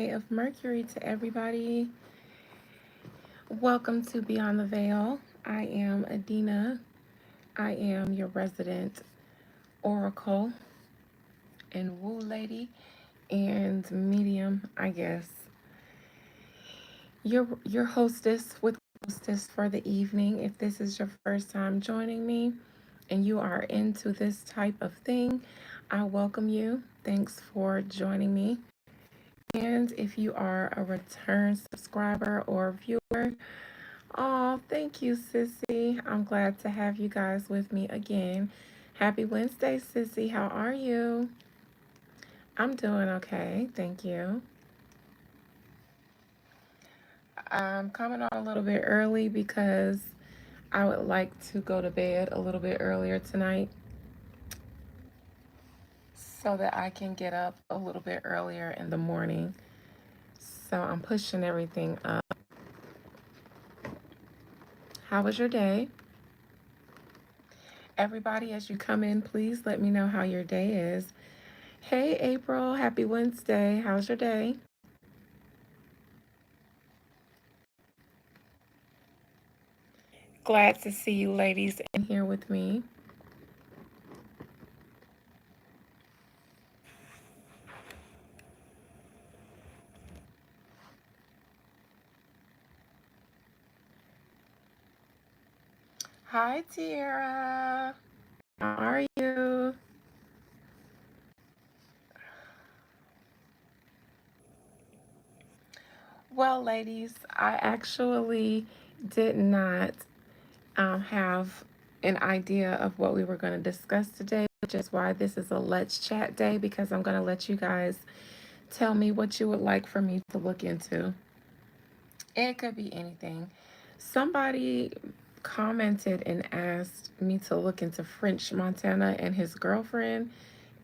Day of Mercury to everybody. Welcome to Beyond the Veil. I am Adina. I am your resident oracle and woo lady and medium, I guess. Your hostess with hostess for the evening. If this is your first time joining me and you are into this type of thing, I welcome you. Thanks for joining me. And if you are a return subscriber or viewer, oh, thank you, Sissy. I'm glad to have you guys with me again. Happy Wednesday, Sissy. How are you? I'm doing okay. Thank you. I'm coming on a little bit early because I would like to go to bed a little bit earlier tonight so that I can get up a little bit earlier in the morning. So I'm pushing everything up. How was your day? Everybody, as you come in, please let me know how your day is. Hey, April. Happy Wednesday. How's your day? Glad to see you ladies in here with me. Hi, Tiara. How are you? Well, ladies, I actually did not have an idea of what we were going to discuss today, which is why this is a Let's Chat day because I'm going to let you guys tell me what you would like for me to look into. It could be anything. Somebody commented and asked me to look into French Montana and his girlfriend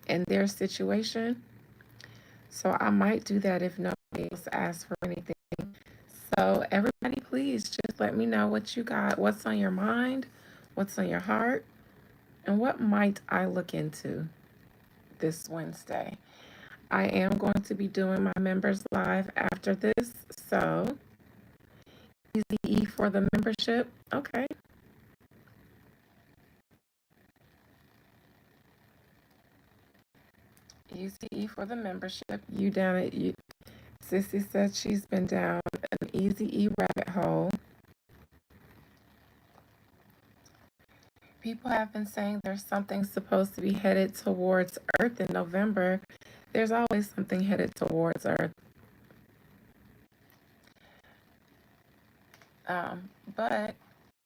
and their situation. So I might do that if nobody else asks for anything. So everybody, please just let me know what you got, what's on your mind, what's on your heart, and what might I look into this Wednesday. I am going to be doing my members live after this, so easy E for the membership. Okay. Easy E for the membership. You down at you. Sissy said she's been down an easy E rabbit hole. People have been saying there's something supposed to be headed towards Earth in November. There's always something headed towards Earth. But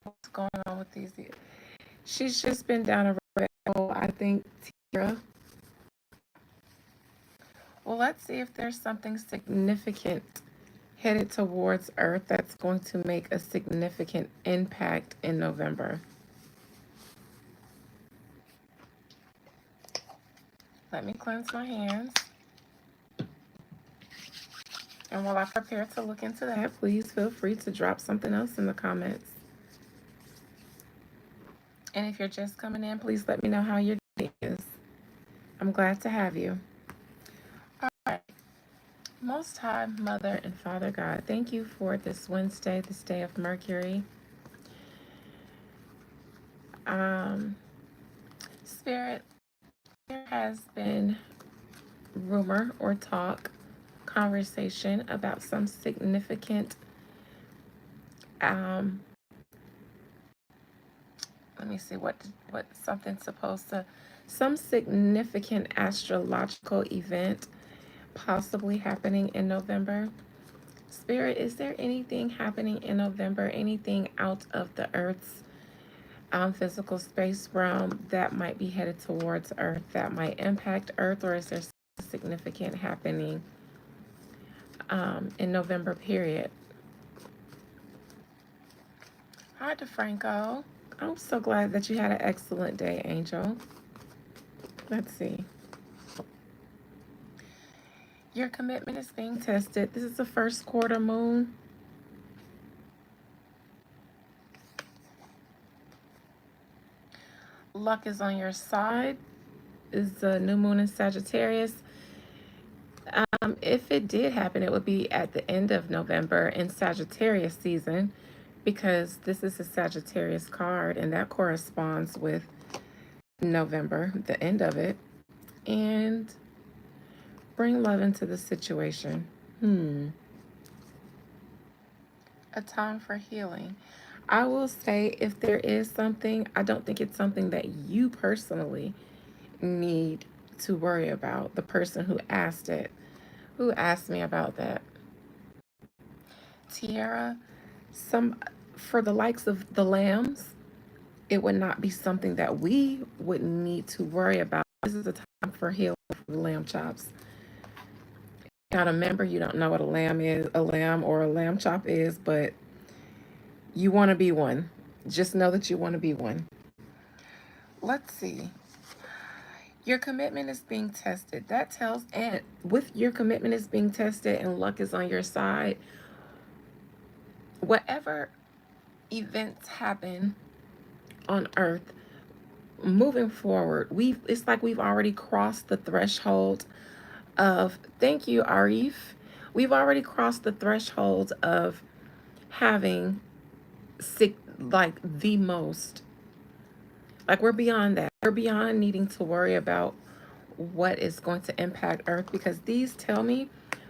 what's going on with these? She's just been down a rabbit hole, I think, Tira. Well, let's see if there's something significant headed towards Earth that's going to make a significant impact in November. Let me cleanse my hands. And while I prepare to look into that, please feel free to drop something else in the comments. And if you're just coming in, please let me know how your day is. I'm glad to have you. All right. Most High Mother and Father God, thank you for this Wednesday, this day of Mercury. Spirit, there has been rumor or talk, conversation about some significant, um, let me see what something's supposed to, some significant astrological event possibly happening in November. Spirit, is there anything happening in November, anything out of the Earth's physical space realm that might be headed towards Earth, that might impact Earth, or is there something significant happening in November period? Hi, DeFranco. I'm so glad that you had an excellent day, Angel. Let's see. Your commitment is being tested. This is the first quarter moon. Luck is on your side. Is the new moon in Sagittarius. If it did happen, it would be at the end of November in Sagittarius season, because this is a Sagittarius card and that corresponds with November, the end of it. And bring love into the situation. A time for healing. I will say, if there is something, I don't think it's something that you personally need to worry about. The person who asked it, who asked me about that. Tiara, some for the likes of the lambs, it would not be something that we would need to worry about. This is a time for healing for the lamb chops. Not a member, you don't know what a lamb is, a lamb or a lamb chop is, but you want to be one. Just know that you want to be one. Let's see. Your commitment is being tested. That tells, and with your commitment is being tested and luck is on your side, whatever events happen on earth moving forward, it's like we've already crossed the threshold of, thank you, Arif. We've already crossed the threshold of having sick, like the most, like we're beyond that. We're beyond needing to worry about what is going to impact earth, because these tell me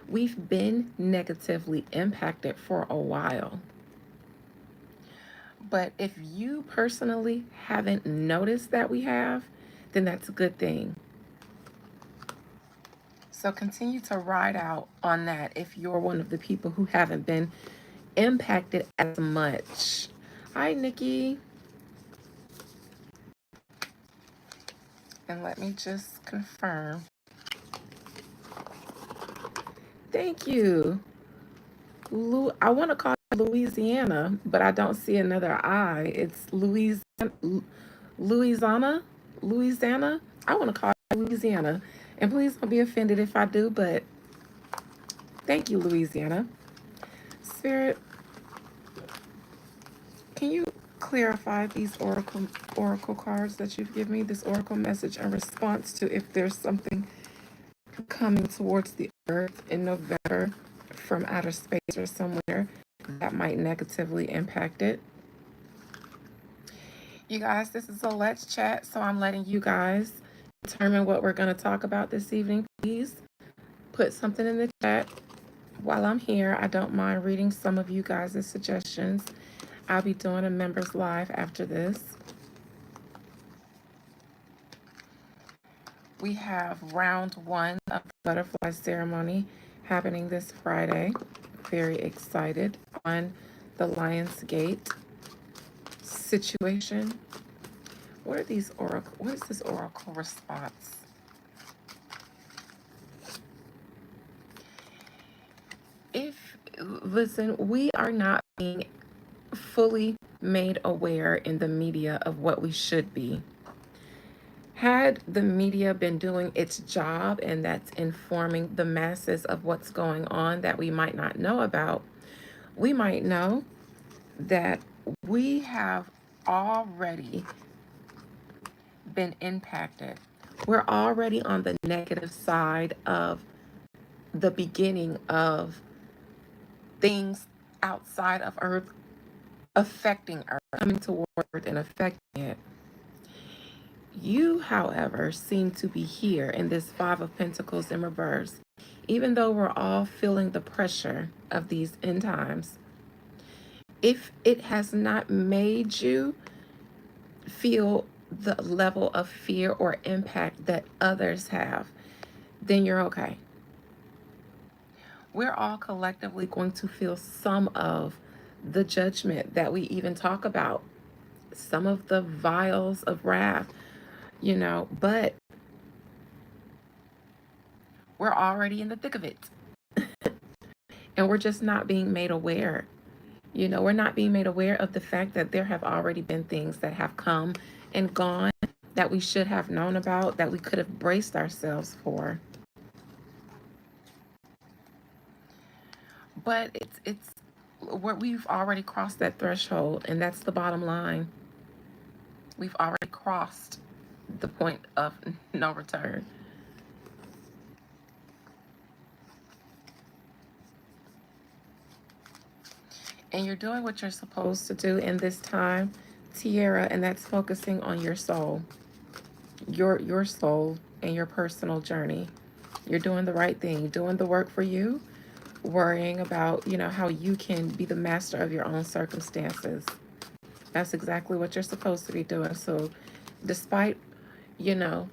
we've been negatively impacted for a while. But if you personally haven't noticed that we have, then that's a good thing. So continue to ride out on that if you're one of the people who haven't been impacted as much. Hi, Nikki. And let me just confirm. Thank you. I want to call it Louisiana, but I don't see another I. It's Louisiana. Louisiana. I want to call it Louisiana. And please don't be offended if I do, but thank you, Louisiana. Spirit, can you clarify these oracle cards that you've given me, this oracle message in response to if there's something coming towards the earth in November from outer space or somewhere that might negatively impact it? You guys, this is a Let's Chat, so I'm letting you guys determine what we're going to talk about this evening. Please put something in the chat while I'm here. I don't mind reading some of you guys' suggestions. I'll be doing a members live after this. We have round 1 of the butterfly ceremony happening this Friday. Very excited on the Lion's Gate situation. What are these oracle? What is this oracle response? Listen, we are not being fully made aware in the media of what we should be. Had the media been doing its job, and that's informing the masses of what's going on that we might not know about, we might know that we have already been impacted. We're already on the negative side of the beginning of things outside of Earth affecting Earth, coming toward Earth and affecting it. You, however, seem to be here in this Five of Pentacles in reverse. Even though we're all feeling the pressure of these end times, if it has not made you feel the level of fear or impact that others have, then you're okay. We're all collectively going to feel some of the judgment that we even talk about, some of the vials of wrath, but we're already in the thick of it. And we're just not being made aware. We're not being made aware of the fact that there have already been things that have come and gone that we should have known about, that we could have braced ourselves for. But it's where we've already crossed that threshold, and that's the bottom line. We've already crossed the point of no return. And you're doing what you're supposed to do in this time, Tiara, and that's focusing on your soul, your soul and your personal journey. You're doing the right thing, doing the work for you, worrying about, how you can be the master of your own circumstances. That's exactly what you're supposed to be doing. So, despite, you know,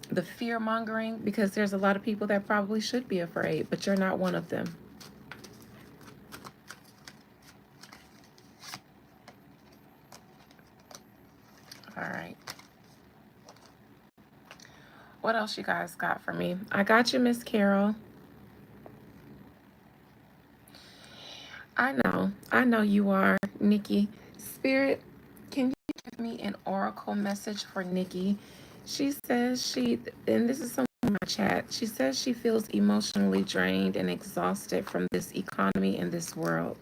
the fear mongering, because there's a lot of people that probably should be afraid, but you're not one of them. All right. What else you guys got for me? I got you, Miss Carol. I know you are, Nikki. Spirit, can you give me an oracle message for Nikki? She says and this is something in my chat, she says she feels emotionally drained and exhausted from this economy and this world.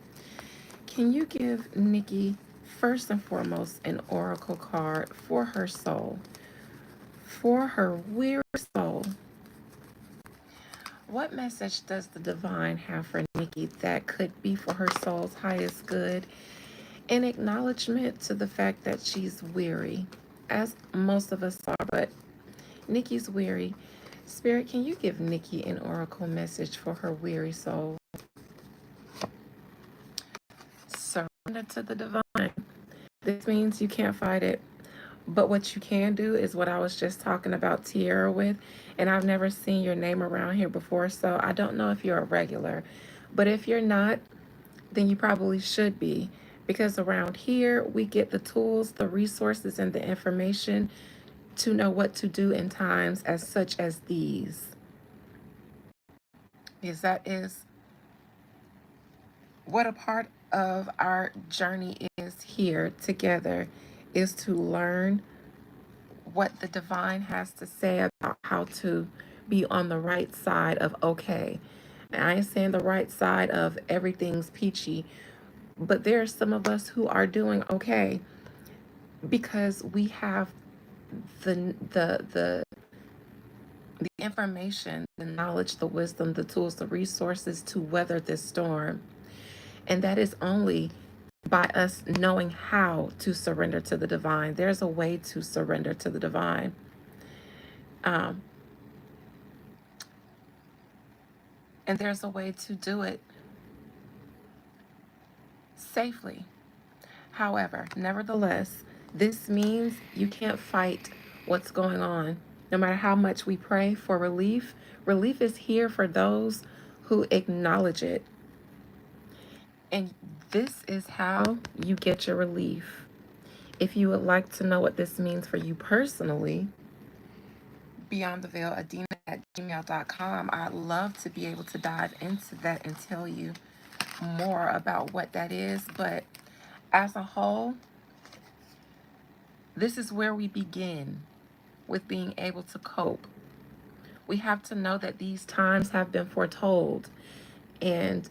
Can you give Nikki, first and foremost, an oracle card for her soul, for her weary soul? What message does the divine have for Nikki that could be for her soul's highest good? In acknowledgement to the fact that she's weary, as most of us are, but Nikki's weary. Spirit, can you give Nikki an oracle message for her weary soul? Surrender to the divine. This means you can't fight it. But what you can do is what I was just talking about Tierra with. And I've never seen your name around here before, so I don't know if you're a regular. But if you're not, then you probably should be. Because around here, we get the tools, the resources, and the information to know what to do in times as such as these. Because that is what a part of our journey is here together, is to learn what the divine has to say about how to be on the right side of okay. And I ain't saying the right side of everything's peachy, but there are some of us who are doing okay because we have the information, the knowledge, the wisdom, the tools, the resources to weather this storm. And that is only by us knowing how to surrender to the divine. There's a way to surrender to the divine. Um, and there's a way to do it safely. However, nevertheless, this means you can't fight what's going on. No matter how much we pray for relief, relief is here for those who acknowledge it. And this is how you get your relief. If you would like to know what this means for you personally, Beyond the Veil, Adina@gmail.com. I'd love to be able to dive into that and tell you more about what that is. But as a whole, this is where we begin with being able to cope. We have to know that these times have been foretold and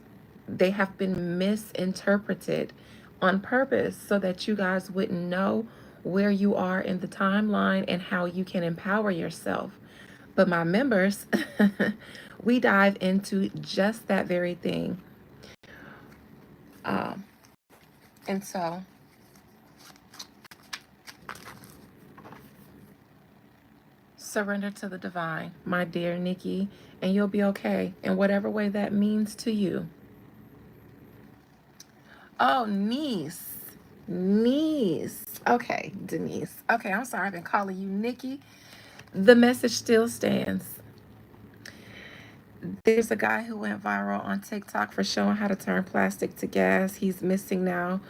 they have been misinterpreted on purpose so that you guys wouldn't know where you are in the timeline and how you can empower yourself. But my members, we dive into just that very thing. Um, and so, surrender to the divine, my dear Nikki, and you'll be okay in whatever way that means to you. Oh, niece. Niece. Okay, Denise. Okay, I'm sorry I've been calling you Nikki. The message still stands. There's a guy who went viral on TikTok for showing how to turn plastic to gas. He's missing now.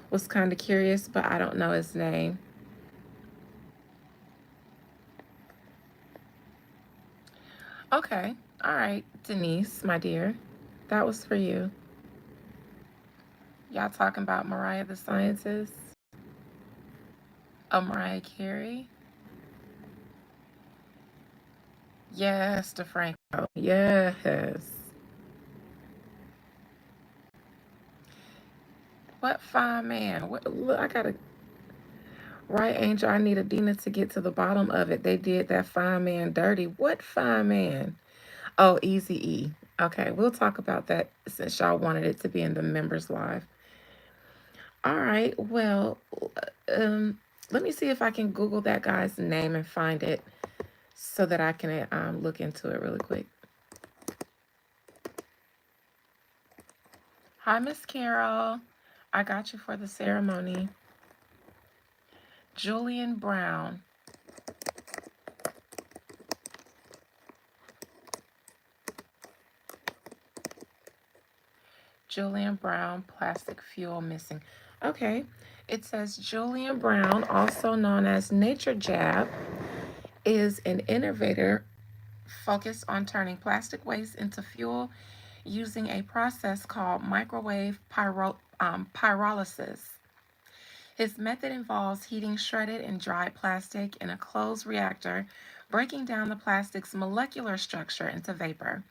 Was kind of curious, but I don't know his name. Okay. All right, Denise, my dear. That was for you. Y'all talking about Mariah the Scientist? Oh, Mariah Carey? Yes, DeFranco. Yes. What fine man? What? Look, I gotta. Right, Angel. I need Adina to get to the bottom of it. They did that fine man dirty. What fine man? Oh, Easy E. Okay, we'll talk about that since y'all wanted it to be in the members live. All right. Well, um, let me see if I can Google that guy's name and find it so that I can look into it really quick. Hi, Miss Carol. I got you for the ceremony. Julian Brown. Julian Brown, plastic fuel missing. Okay. It says Julian Brown, also known as Nature Jab, is an innovator focused on turning plastic waste into fuel using a process called microwave pyrolysis. His method involves heating shredded and dried plastic in a closed reactor, breaking down the plastic's molecular structure into vapor,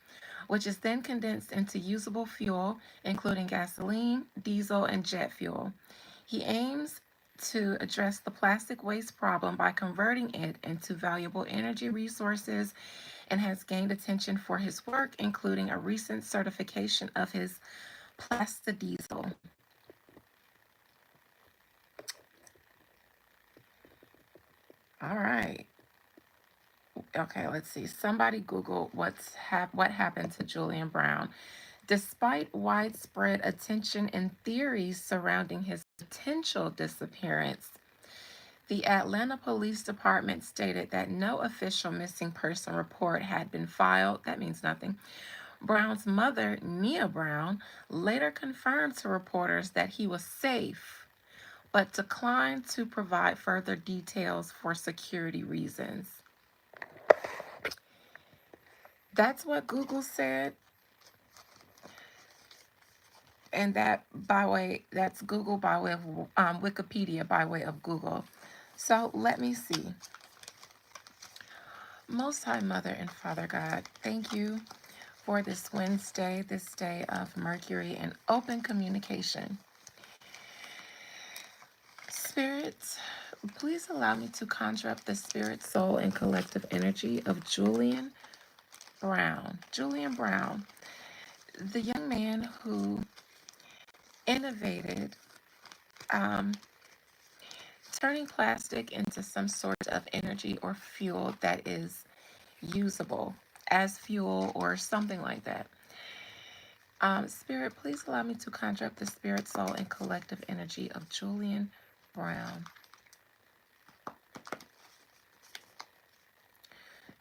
which is then condensed into usable fuel, including gasoline, diesel, and jet fuel. He aims to address the plastic waste problem by converting it into valuable energy resources and has gained attention for his work, including a recent certification of his plastadiesel. All right. Okay, let's see. Somebody Google what happened to Julian Brown. Despite widespread attention and theories surrounding his potential disappearance, the Atlanta Police Department stated that no official missing person report had been filed. That means nothing. Brown's mother, Nia Brown, later confirmed to reporters that he was safe, but declined to provide further details for security reasons. That's what Google said, and that's Google by way of Wikipedia by way of Google. So let me see. Most High Mother and Father God, thank you for this Wednesday, this day of Mercury and open communication. Spirits, please allow me to conjure up the spirit, soul, and collective energy of Julian Brown. Julian Brown, the young man who innovated um, turning plastic into some sort of energy or fuel that is usable as fuel or something like that. Spirit, please allow me to conjure up the spirit, soul, and collective energy of Julian Brown.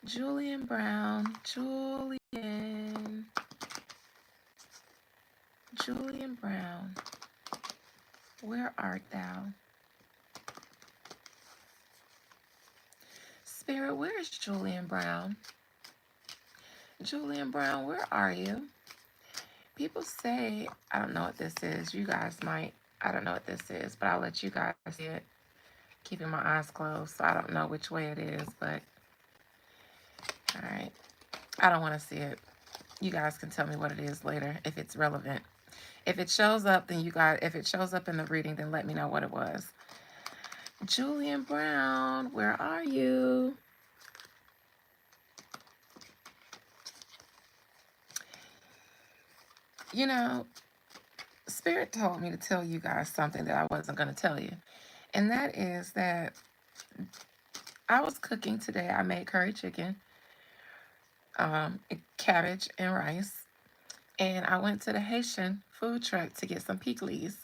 Julian Brown, Julian Brown, where art thou? Spirit, where is Julian Brown? Julian Brown, where are you? People say, I don't know what this is. You guys might, I don't know what this is, but I'll let you guys see it. Keeping my eyes closed, so I don't know which way it is, but all right. I don't want to see it. You guys can tell me what it is later if it's relevant. If it shows up, then if it shows up in the reading, then let me know what it was. Julian Brown, where are you? You know, Spirit told me to tell you guys something that I wasn't going to tell you. And that is that I was cooking today. I made curry chicken, cabbage, and rice. And I went to the Haitian food truck to get some pickles.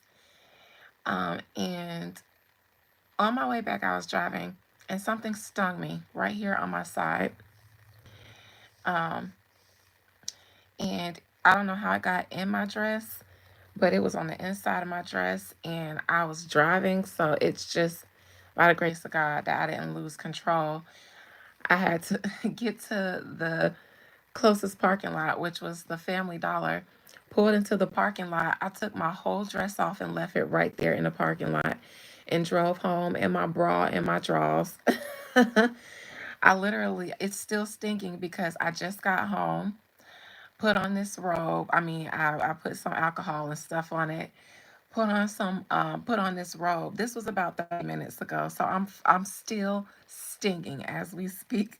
And on my way back, I was driving, and something stung me right here on my side. Um, and I don't know how it got in my dress, but it was on the inside of my dress, and I was driving, so it's just by the grace of God that I didn't lose control. I had to get to the closest parking lot, which was the Family Dollar. Pulled into the parking lot. I took my whole dress off and left it right there in the parking lot and drove home in my bra and my drawers. It's still stinking because I just got home, put on this robe. I put some alcohol and stuff on it. Put on this robe. This was about 30 minutes ago, so I'm still stinging as we speak.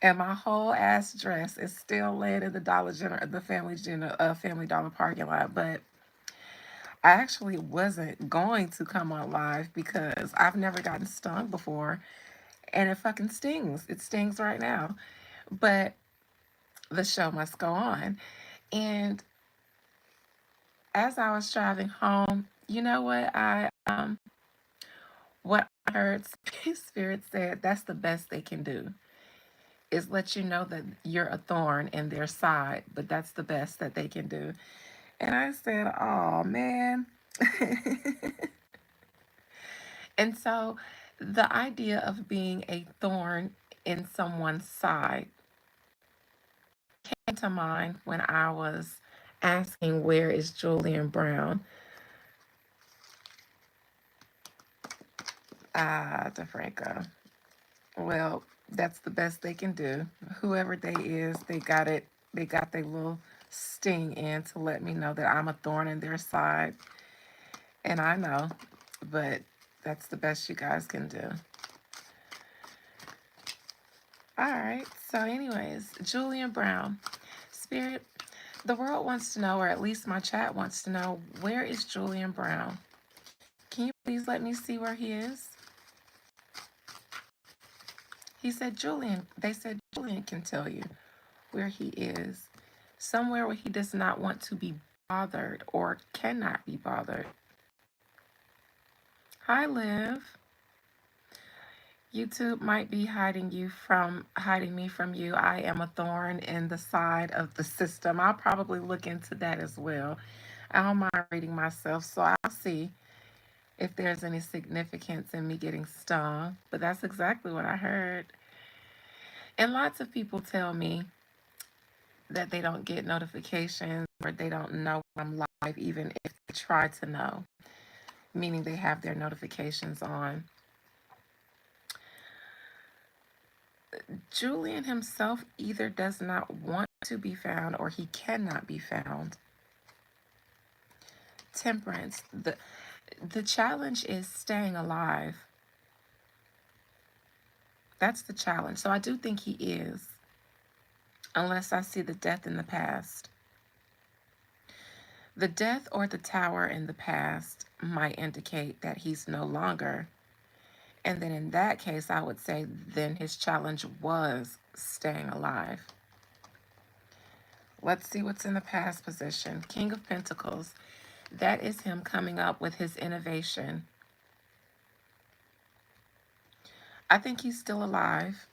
And my whole ass dress is still laying in the Family Dollar parking lot. But I actually wasn't going to come on live because I've never gotten stung before, and it fucking stings. It stings right now. But the show must go on. And as I was driving home, you know what I heard Spirit said, that's the best they can do, is let you know that you're a thorn in their side, but that's the best that they can do. And I said, oh man. And so the idea of being a thorn in someone's side came to mind when I was asking, where is Julian Brown? DeFranco. Well, that's the best they can do. Whoever they is, they got it. They got their little sting in to let me know that I'm a thorn in their side. And I know, but that's the best you guys can do. All right. So, anyways, Julian Brown. Spirit, the world wants to know, or at least my chat wants to know, where is Julian Brown? Can you please let me see where he is? He said, Julian, they said Julian can tell you where he is. Somewhere where he does not want to be bothered or cannot be bothered. Hi, Liv. YouTube might be hiding me from you. I am a thorn in the side of the system. I'll probably look into that as well. I don't mind reading myself, so I'll see if there's any significance in me getting stung. But that's exactly what I heard. And lots of people tell me that they don't get notifications or they don't know I'm live, even if they try to know, meaning they have their notifications on. Julian himself either does not want to be found or he cannot be found. Temperance. The challenge is staying alive. That's the challenge. So I do think he is, unless I see the death in the past. The death or the tower in the past might indicate that he's no longer. And then in that case, I would say then his challenge was staying alive. Let's see what's in the past position. King of Pentacles. That is him coming up with his innovation. I think he's still alive,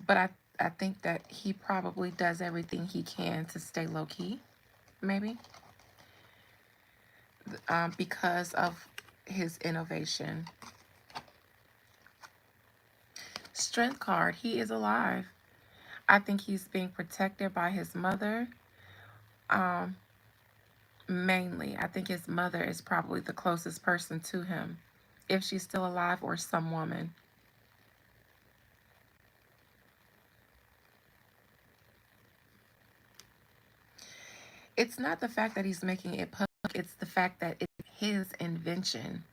but I think that he probably does everything he can to stay low-key, maybe, because of his innovation. Strength card, he is alive. I think he's being protected by his mother. Mainly, I think his mother is probably the closest person to him, if she's still alive, or some woman. It's not the fact that he's making it public, it's the fact that it's his invention.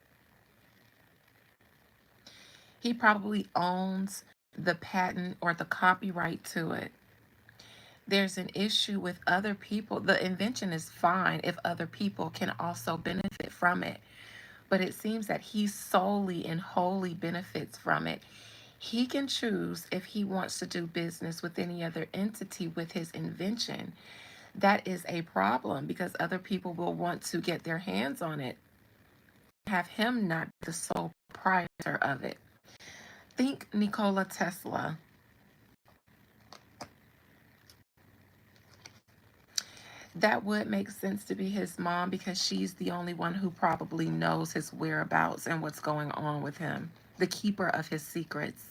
He probably owns the patent or the copyright to it. There's an issue with other people. The invention is fine if other people can also benefit from it. But it seems that he solely and wholly benefits from it. He can choose if he wants to do business with any other entity with his invention. That is a problem because other people will want to get their hands on it. Have him not be the sole proprietor of it. Think Nikola Tesla. That would make sense to be his mom because she's the only one who probably knows his whereabouts and what's going on with him. The keeper of his secrets.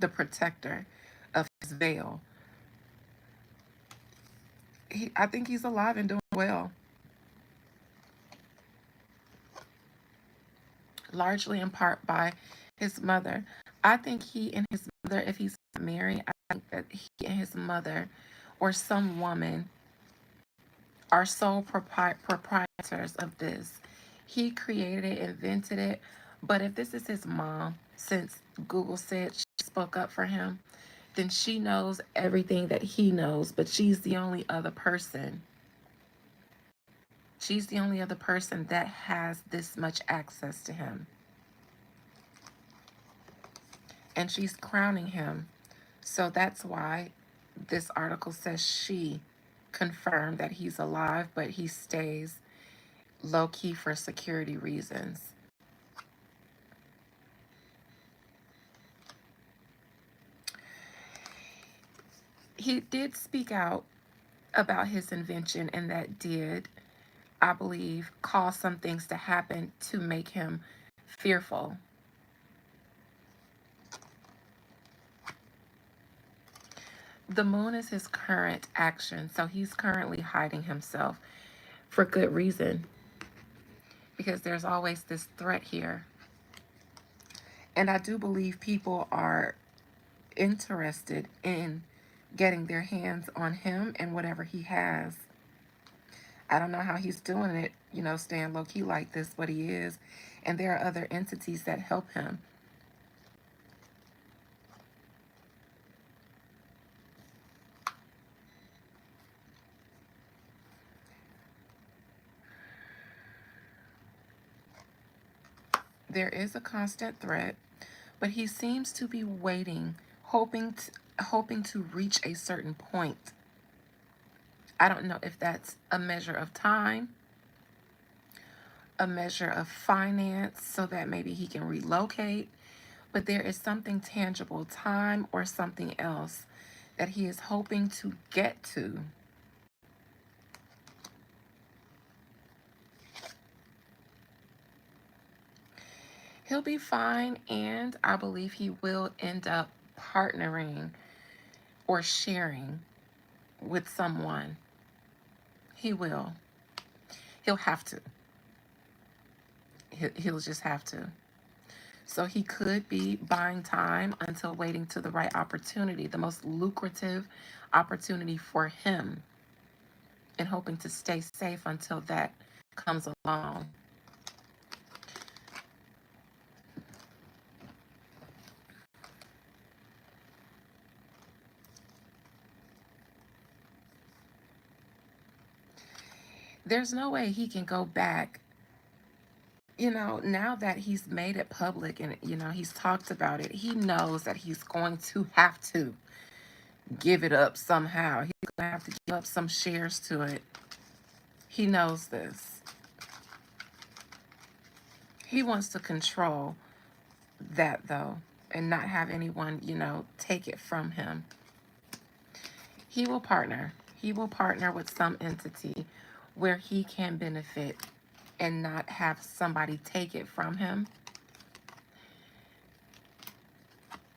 The protector of his veil. I think he's alive and doing well. Largely in part by his mother. I think he and his mother, if he's not married, I think that he and his mother or some woman are sole proprietors of this. He created it, invented it. But if this is his mom, since Google said she spoke up for him, then she knows everything that he knows, but she's the only other person She's the only other person that has this much access to him. And she's crowning him. So that's why this article says she confirmed that he's alive, but he stays low-key for security reasons. He did speak out about his invention, and that did, I believe, cause some things to happen to make him fearful. The moon is his current action, so he's currently hiding himself for good reason, because there's always this threat here. And I do believe people are interested in getting their hands on him and whatever he has. I don't know how he's doing it, staying low key like this, but he is. And there are other entities that help him. There is a constant threat, but he seems to be waiting, hoping to reach a certain point. I don't know if that's a measure of time, a measure of finance, so that maybe he can relocate, but there is something tangible, time or something else, that he is hoping to get to. He'll be fine, and I believe he will end up partnering or sharing with someone. He will. He'll have to. He'll just have to. So he could be buying time until waiting to the right opportunity, the most lucrative opportunity for him, and hoping to stay safe until that comes along. There's no way he can go back. Now that he's made it public and, he's talked about it, he knows that he's going to have to give it up somehow. He's going to have to give up some shares to it. He knows this. He wants to control that, though, and not have anyone, take it from him. He will partner. He will partner with some entity where he can benefit and not have somebody take it from him,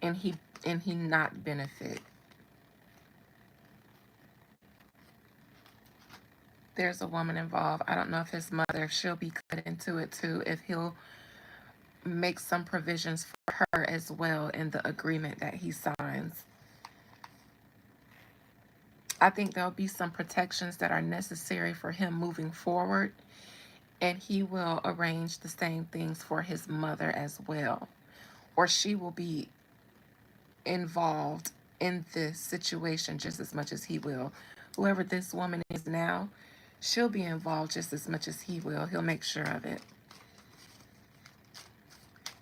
and he not benefit. There's a woman involved. I don't know if his mother, she'll be cut into it too, if he'll make some provisions for her as well in the agreement that he signs. I think there'll be some protections that are necessary for him moving forward, and he will arrange the same things for his mother as well, or she will be involved in this situation just as much as he will. Whoever this woman is now, she'll be involved just as much as he will. He'll make sure of it.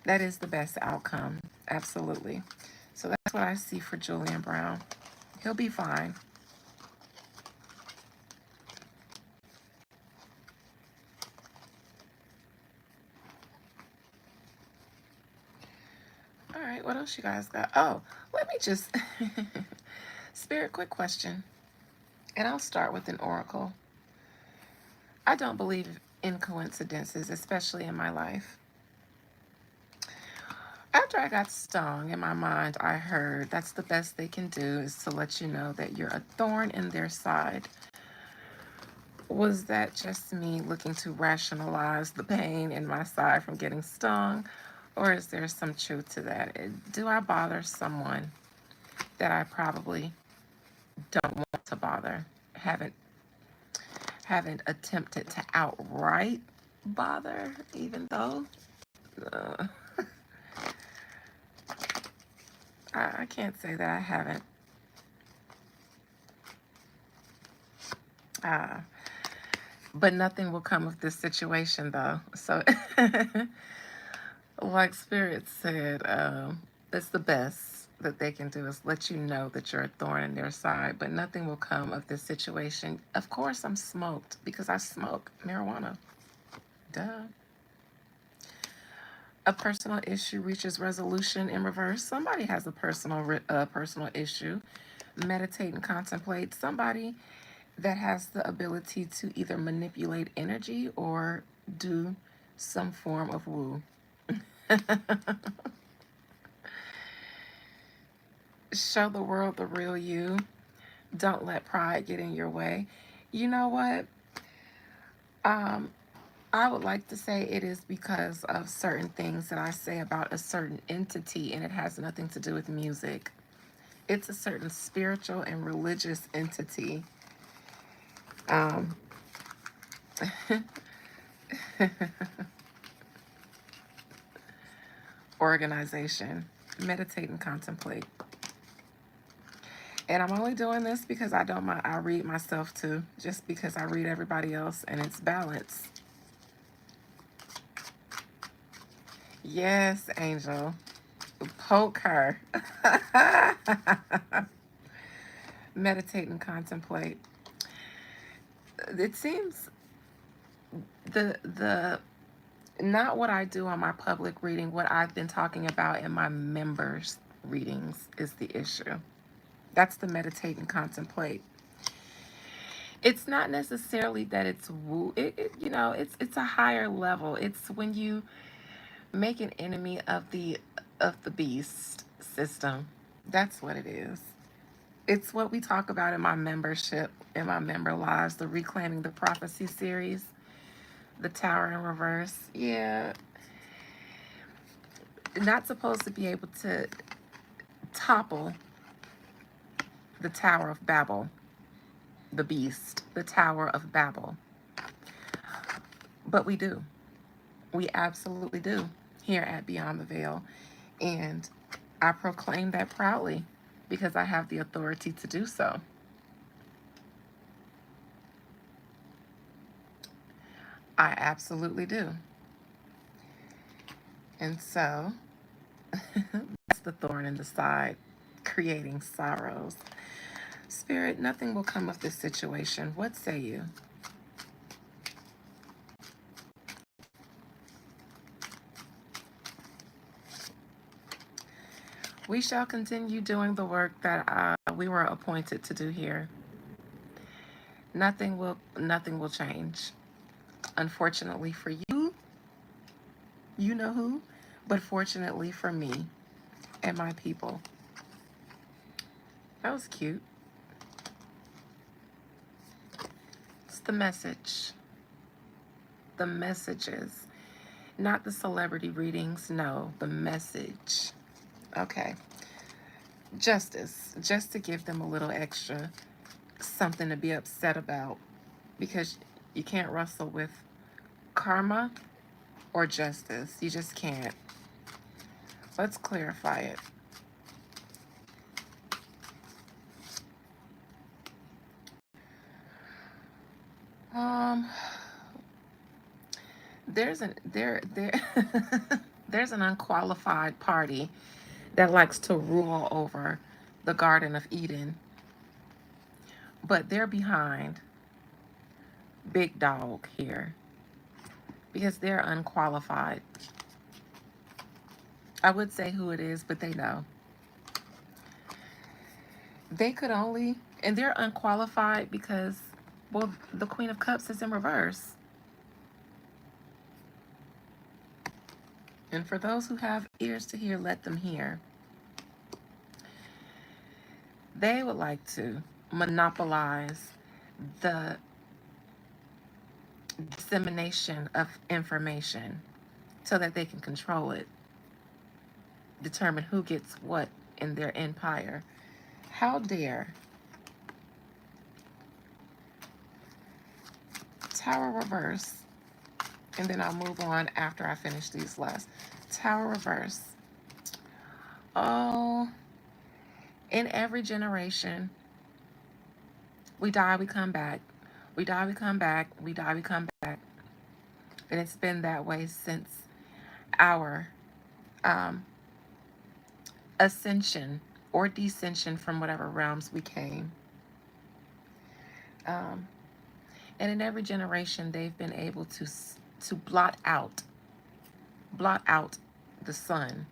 That is the best outcome. Absolutely. So that's what I see for Julian Brown. He'll be fine. All right, what else you guys got? Oh, let me just... Spirit, quick question. And I'll start with an oracle. I don't believe in coincidences, especially in my life. After I got stung, in my mind, I heard that's the best they can do is to let you know that you're a thorn in their side. Was that just me looking to rationalize the pain in my side from getting stung? Or is there some truth to that? Do I bother someone that I probably don't want to bother? Haven't attempted to outright bother, even though I can't say that I haven't. But nothing will come of this situation, though. So, like Spirit said, it's the best that they can do is let you know that you're a thorn in their side, but nothing will come of this situation. Of course, I'm smoked because I smoke marijuana. Duh. A personal issue reaches resolution in reverse. Somebody has a personal issue. Meditate and contemplate. Somebody that has the ability to either manipulate energy or do some form of woo. Show the world the real you. Don't let pride get in your way. You know what? Um, I would like to say it is because of certain things that I say about a certain entity, and it has nothing to do with music. It's a certain spiritual and religious entity. Um, Organization. Meditate and contemplate. And I'm only doing this because I don't mind. I read myself too, just because I read everybody else, and it's balance. Yes, Angel. Poke her. Meditate and contemplate. It seems the not what I do on my public reading, what I've been talking about in my members' readings is the issue. That's the meditate and contemplate. It's not necessarily that it's woo. It's a higher level. It's when you make an enemy of the beast system. That's what it is. It's what we talk about in my membership, in my member lives, the Reclaiming the Prophecy series, the Tower in Reverse. Yeah, not supposed to be able to topple the Tower of Babel, the beast, the Tower of Babel. But we do. We absolutely do here at Beyond the Veil. And I proclaim that proudly because I have the authority to do so. I absolutely do. And so that's the thorn in the side, creating sorrows. Spirit, nothing will come of this situation. What say you? We shall continue doing the work that we were appointed to do here. Nothing will change. Unfortunately for you, you know who, but fortunately for me and my people. That was cute. It's the message. The messages. Not the celebrity readings, no, the message. Okay. Justice, just to give them a little extra something to be upset about, because you can't wrestle with karma or justice. You just can't. Let's clarify it. Um, there's an there there's an unqualified party that likes to rule over the Garden of Eden, but they're behind big dog here because they're unqualified. I would say who it is, but they know. They could only, and they're unqualified because, well, the Queen of Cups is in reverse. And for those who have ears to hear, let them hear. They would like to monopolize the dissemination of information so that they can control it, determine who gets what in their empire. How dare Tower reverse, and then I'll move on after I finish these last. Tower reverse. Oh, in every generation, we die, we come back. We die, we come back. We die, we come back. And it's been that way since our um, ascension or descension from whatever realms we came. Um, and in every generation, they've been able to blot out the sun.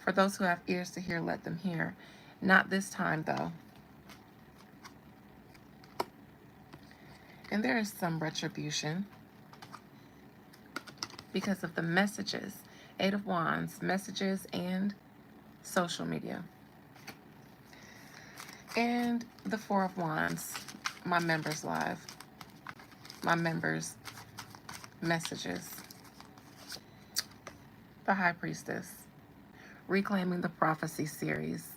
For those who have ears to hear, let them hear. Not this time, though. And there is some retribution because of the messages. Eight of Wands, messages, and social media. And the Four of Wands, my members live, my members' messages. The High Priestess, reclaiming the prophecy series.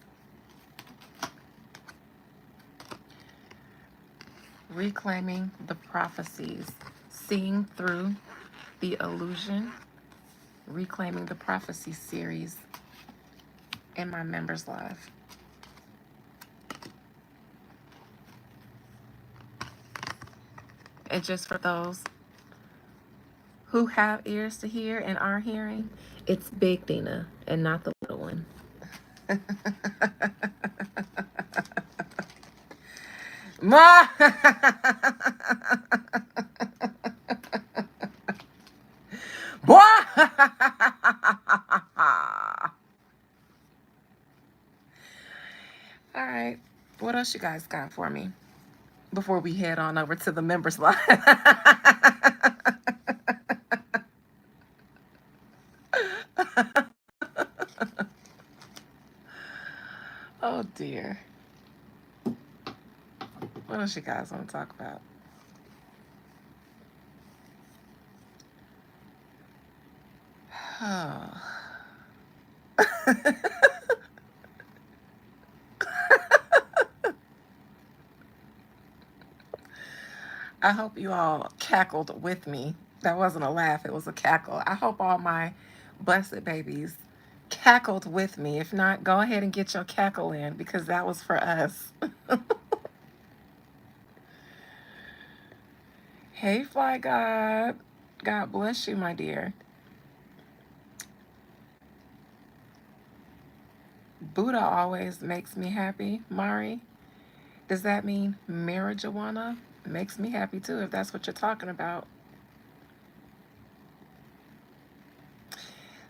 Reclaiming the prophecies, seeing through the illusion, reclaiming the prophecy series in my members live. And just for those who have ears to hear and are hearing, it's Big Dina and not the little one. Ma! Boy! All right. What else you guys got for me before we head on over to the members line? Oh dear. What else you guys want to talk about? Oh. I hope you all cackled with me. That wasn't a laugh, it was a cackle. I hope all my blessed babies cackled with me. If not, go ahead and get your cackle in because that was for us. Hey, Fly God. God bless you, my dear. Buddha always makes me happy, Mari. Does that mean marijuana makes me happy too, if that's what you're talking about?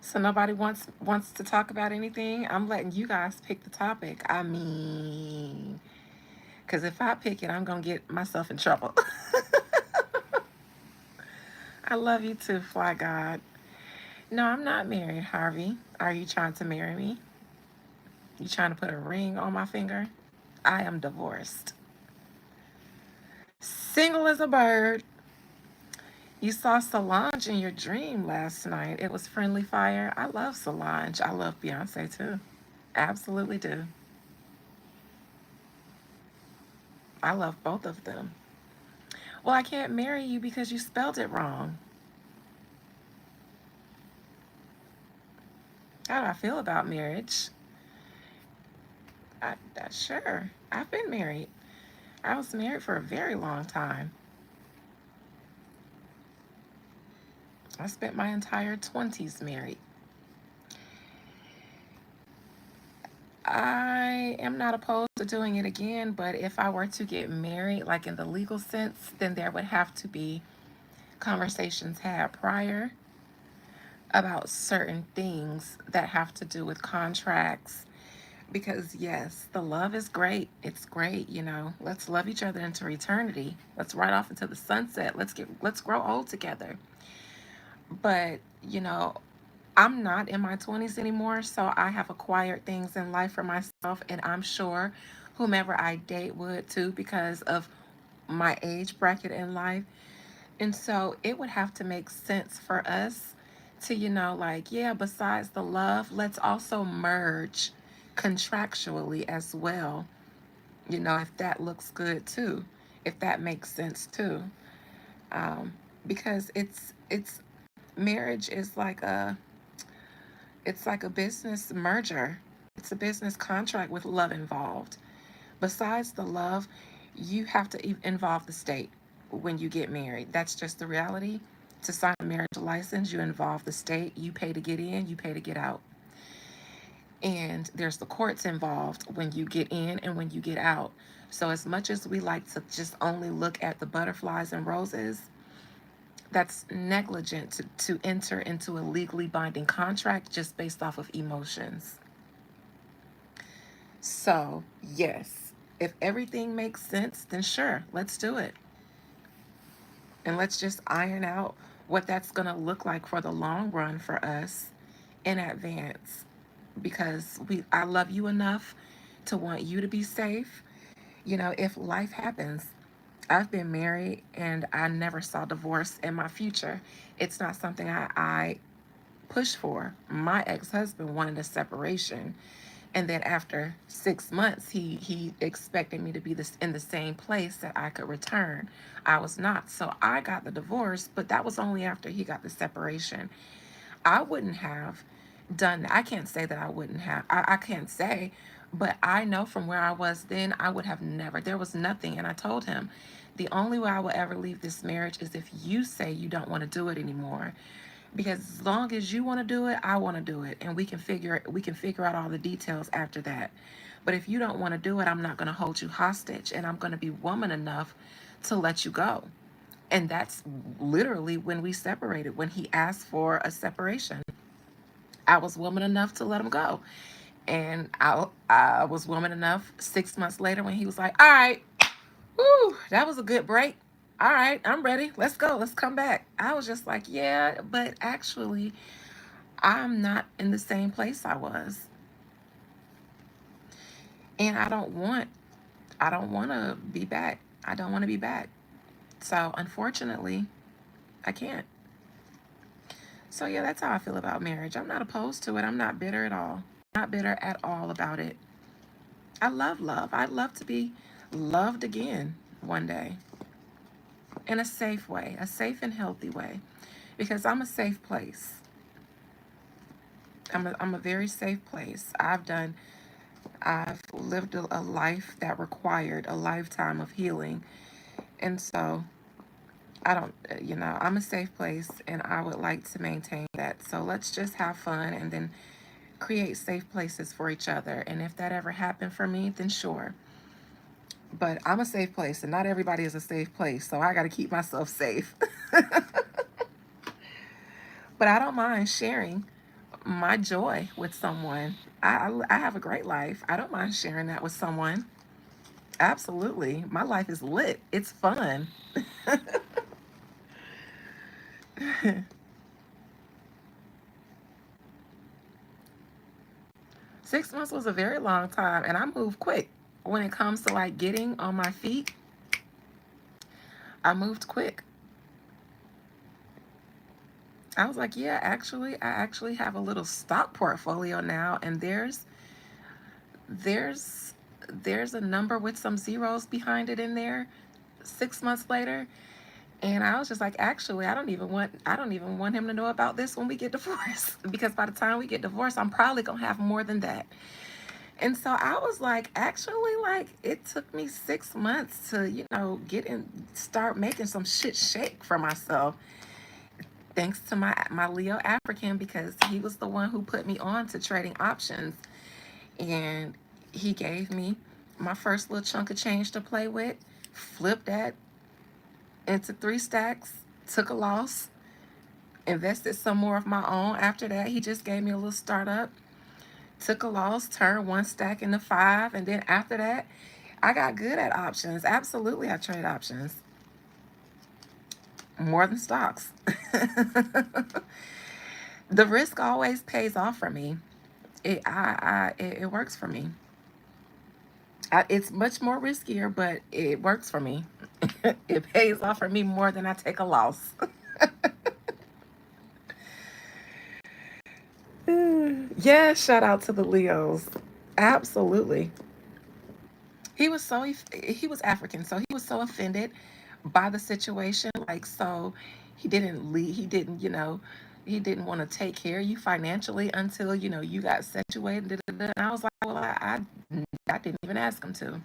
So nobody wants to talk about anything? I'm letting you guys pick the topic. I mean, because if I pick it, I'm going to get myself in trouble. I love you too, Fly God. No, I'm not married, Harvey. Are you trying to marry me? You trying to put a ring on my finger? I am divorced. Single as a bird. You saw Solange in your dream last night. It was friendly fire. I love Solange. I love Beyonce too. Absolutely do. I love both of them. Well, I can't marry you because you spelled it wrong. How do I feel about marriage? Sure. I've been married. I was married for a very long time. I spent my entire 20s married. I am not opposed to doing it again, but if I were to get married, like in the legal sense, then there would have to be conversations had prior about certain things that have to do with contracts. Because yes, the love is great. It's great, you know. Let's love each other into eternity. Let's ride off into the sunset. Let's grow old together. But, you know, I'm not in my 20s anymore, so I have acquired things in life for myself, and I'm sure whomever I date would too because of my age bracket in life. And so it would have to make sense for us to, you know, like, yeah, besides the love, let's also merge contractually as well, you know, if that looks good too, if that makes sense too. Um, because it's marriage is like a business merger. It's a business contract with love involved. Besides the love, you have to involve the state. when you get married. That's just the reality. To sign a marriage license, you involve the state. You pay to get in, you pay to get out. And there's the courts involved when you get in and when you get out. So as much as we like to just only look at the butterflies and roses, that's negligent to enter into a legally binding contract just based off of emotions. So, yes, if everything makes sense, then sure, let's do it. And let's just iron out what that's going to look like for the long run for us in advance. Because I love you enough to want you to be safe. You know, if life happens, I've been married and I never saw divorce in my future. It's not something I push for. My ex-husband wanted a separation. And then after 6 months, he expected me to be in the same place that I could return. I was not. So I got the divorce, but that was only after he got the separation. I wouldn't have done that. I can't say that I wouldn't have. I can't say, but I know from where I was then, I would have never. There was nothing. And I told him, the only way I will ever leave this marriage is if you say you don't want to do it anymore. Because as long as you want to do it, I want to do it, and we can figure out all the details after that. But if you don't want to do it, I'm not going to hold you hostage, and I'm going to be woman enough to let you go. And that's literally when we separated, when he asked for a separation. I was woman enough to let him go. And I was woman enough 6 months later when he was like, all right, whew, that was a good break. All right, I'm ready. Let's go. Let's come back. I was just like, yeah, but actually, I'm not in the same place I was. And I don't want to be back. I don't want to be back. So unfortunately, I can't. So yeah, that's how I feel about marriage. I'm not opposed to it. I'm not bitter at all. Not bitter at all about it. I love love. I'd love to be loved again one day in a safe way, a safe and healthy way, because I'm a safe place. I'm a very safe place. I've lived a life that required a lifetime of healing. And so I don't, I'm a safe place and I would like to maintain that. So let's just have fun and then create safe places for each other. And if that ever happened for me, then sure. But I'm a safe place and not everybody is a safe place. So I got to keep myself safe. But I don't mind sharing my joy with someone. I have a great life. I don't mind sharing that with someone. Absolutely. My life is lit. It's fun. 6 months was a very long time, and I move quick. When it comes to like getting on my feet, I moved quick. I was like, yeah, actually, I actually have a little stock portfolio now, and there's there's a number with some zeros behind it in there 6 months later. And I was just like, actually, I don't even want him to know about this when we get divorced. Because by the time we get divorced, I'm probably gonna have more than that. And so I was like, actually, like it took me 6 months to, get in, start making some shit shake for myself. Thanks to my Leo African, because he was the one who put me on to trading options. And he gave me my first little chunk of change to play with, flipped that into 3 stacks, took a loss, invested some more of my own. After that, he just gave me a little startup, took a loss, turned 1 stack into 5. And then after that, I got good at options. Absolutely, I trade options more than stocks. The risk always pays off for me. It works for me. It's much more riskier, but it works for me. It pays off for me more than I take a loss. Yeah, shout out to the Leos. Absolutely. He was African, so he was so offended by the situation. Like, so he didn't leave. He didn't want to take care of you financially until you got situated. Da, da, da. And I was like, well, I didn't even ask him to.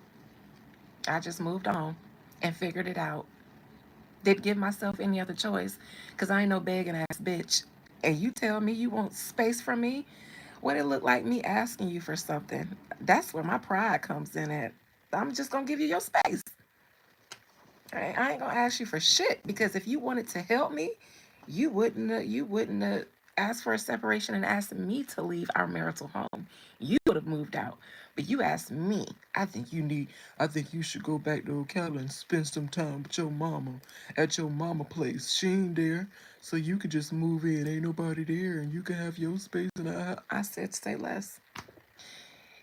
I just moved on and figured it out. Didn't give myself any other choice because I ain't no begging ass bitch. And you tell me you want space from me? What it look like me asking you for something? That's where my pride comes in at. I'm just gonna give you your space. I ain't gonna ask you for shit because if you wanted to help me, you wouldn't ask for a separation and ask me to leave our marital home. You would have moved out, but you asked me. I think you should go back to Ocala and spend some time with your mama at your mama place. She ain't there, so you could just move in. Ain't nobody there, and you can have your space. And I said, say less.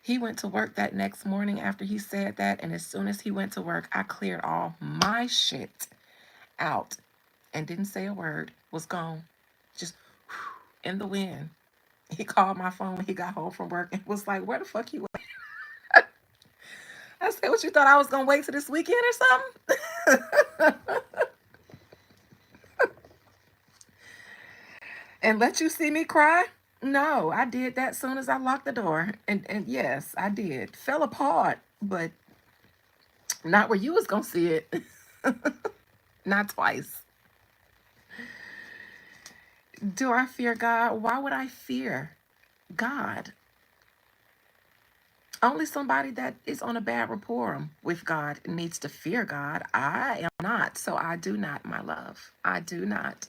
He went to work that next morning after he said that, and as soon as he went to work, I cleared all my shit out and didn't say a word, was gone. Just in the wind. He called my phone when he got home from work and was like, where the fuck you at? I said, what, you thought I was gonna wait till this weekend or something? And let you see me cry? No, I did that soon as I locked the door. And yes, I did. Fell apart, but not where you was gonna see it. Not twice. Do I fear God? Why would I fear God? Only somebody that is on a bad rapport with God needs to fear God. I am not, so I do not, my love. I do not.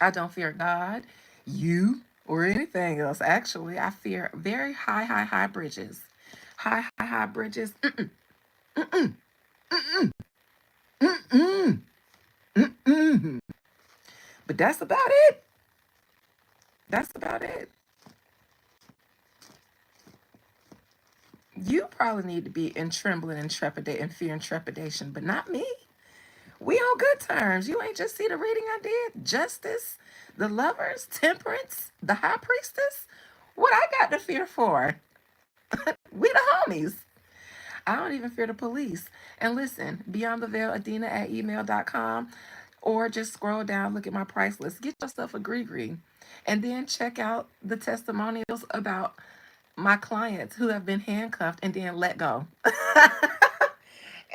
I don't fear God, you, or anything else. Actually, I fear very high, high, high bridges. High, high, high bridges. Mm-mm, mm-mm, mm-mm, mm-mm. But that's about it. That's about it. You probably need to be in trembling and trepidation and fear and trepidation, but not me. We on good terms. You ain't just see the reading I did. Justice, the lovers, temperance, the high priestess. What I got to fear for? We the homies. I don't even fear the police. And listen, Beyond the Veil, Adina at email.com, or just scroll down, look at my price list. Get yourself a gree. And then check out the testimonials about my clients who have been handcuffed and then let go.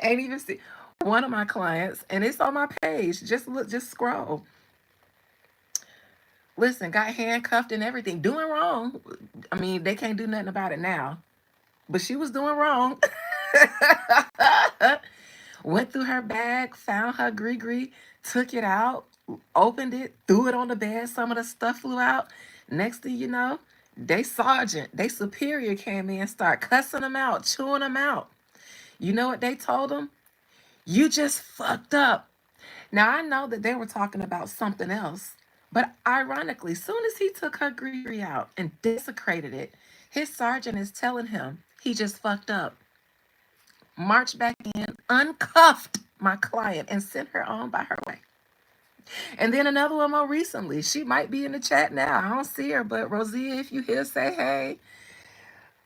Ain't even see one of my clients, and it's on my page. Just look, just scroll. Listen, got handcuffed and everything, doing wrong. I mean, they can't do nothing about it now, but she was doing wrong. Went through her bag, found her gree, took it out, opened it, threw it on the bed. Some of the stuff flew out. Next thing you know, they sergeant, they superior came in, start cussing them out, chewing them out. You know what they told them? You just fucked up. Now I know that they were talking about something else, but ironically, soon as he took her gree out and desecrated it, his sergeant is telling him he just fucked up. Marched back in, uncuffed my client, and sent her on by her way. And then another one more recently. She might be in the chat now. I don't see her, but Rosia, if you hear, say hey.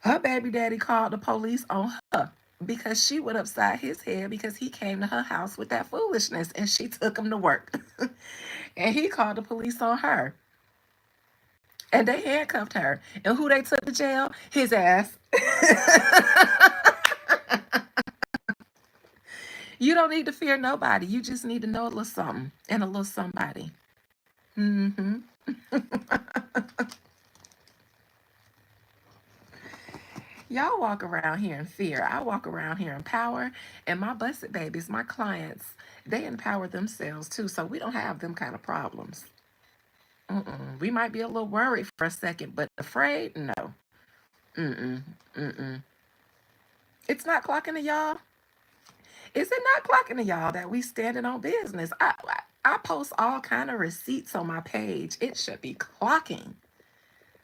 Her baby daddy called the police on her because she went upside his head because he came to her house with that foolishness and she took him to work. And he called the police on her. And they handcuffed her. And who they took to jail? His ass. You don't need to fear nobody. You just need to know a little something and a little somebody. Mm-hmm. Y'all walk around here in fear. I walk around here in power. And my busted babies, my clients, they empower themselves too. So we don't have them kind of problems. We might be a little worried for a second, but afraid? No. Mm-mm. Mm-mm. It's not clocking to y'all. Is it not clocking to y'all that we standing on business? I post all kind of receipts on my page. It should be clocking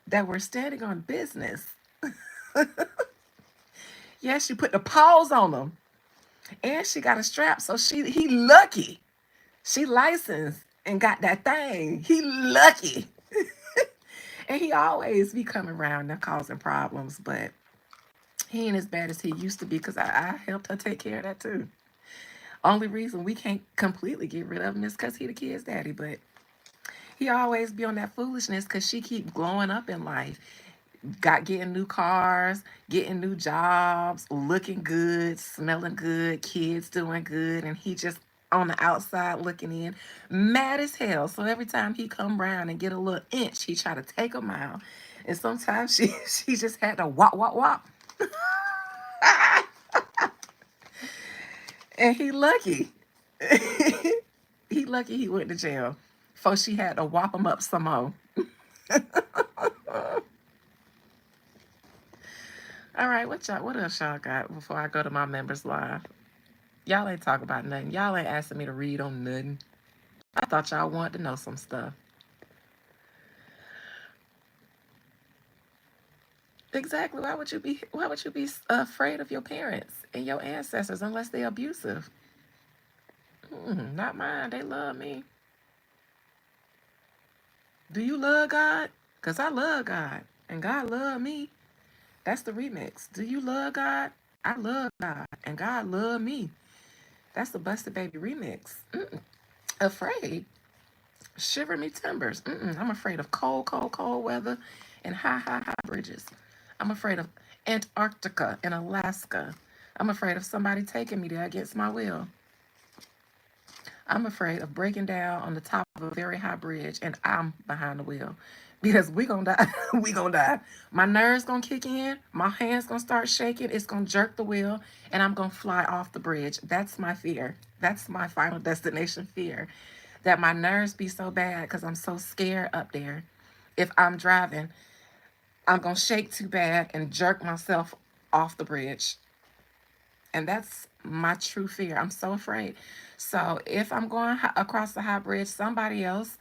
that we're standing on business. Yes, she put the paws on them. And she got a strap, so he lucky. She licensed and got that thing. He lucky. And he always be coming around and causing problems, but he ain't as bad as he used to be because I helped her take care of that too. Only reason we can't completely get rid of him is because he the kid's daddy, but he always be on that foolishness because she keep glowing up in life. Getting new cars, getting new jobs, looking good, smelling good, kids doing good, and he just on the outside looking in, mad as hell. So every time he come around and get a little inch, he try to take him out. And sometimes she just had to wop, wop, wop. And he lucky. He lucky he went to jail. Before she had to whop him up some more. All right, what else y'all got before I go to my members live? Y'all ain't talking about nothing. Y'all ain't asking me to read on nothing. I thought y'all wanted to know some stuff. Exactly. Why would you be afraid of your parents and your ancestors unless they're abusive? Not mine. They love me. Do you love God? Because I love God. And God love me. That's the remix. Do you love God? I love God. And God love me. That's the Busted Baby remix. Afraid. Shiver me timbers. I'm afraid of cold, cold, cold weather and high, high, high bridges. I'm afraid of Antarctica and Alaska. I'm afraid of somebody taking me there against my will. I'm afraid of breaking down on the top of a very high bridge and I'm behind the wheel. Because we gonna die. We gonna die. My nerves gonna kick in. My hands gonna start shaking. It's gonna jerk the wheel and I'm gonna fly off the bridge. That's my fear. That's my final destination fear. That my nerves be so bad because I'm so scared up there. If I'm driving, I'm gonna shake too bad and jerk myself off the bridge. And that's my true fear. I'm so afraid. So if I'm going across the high bridge, somebody else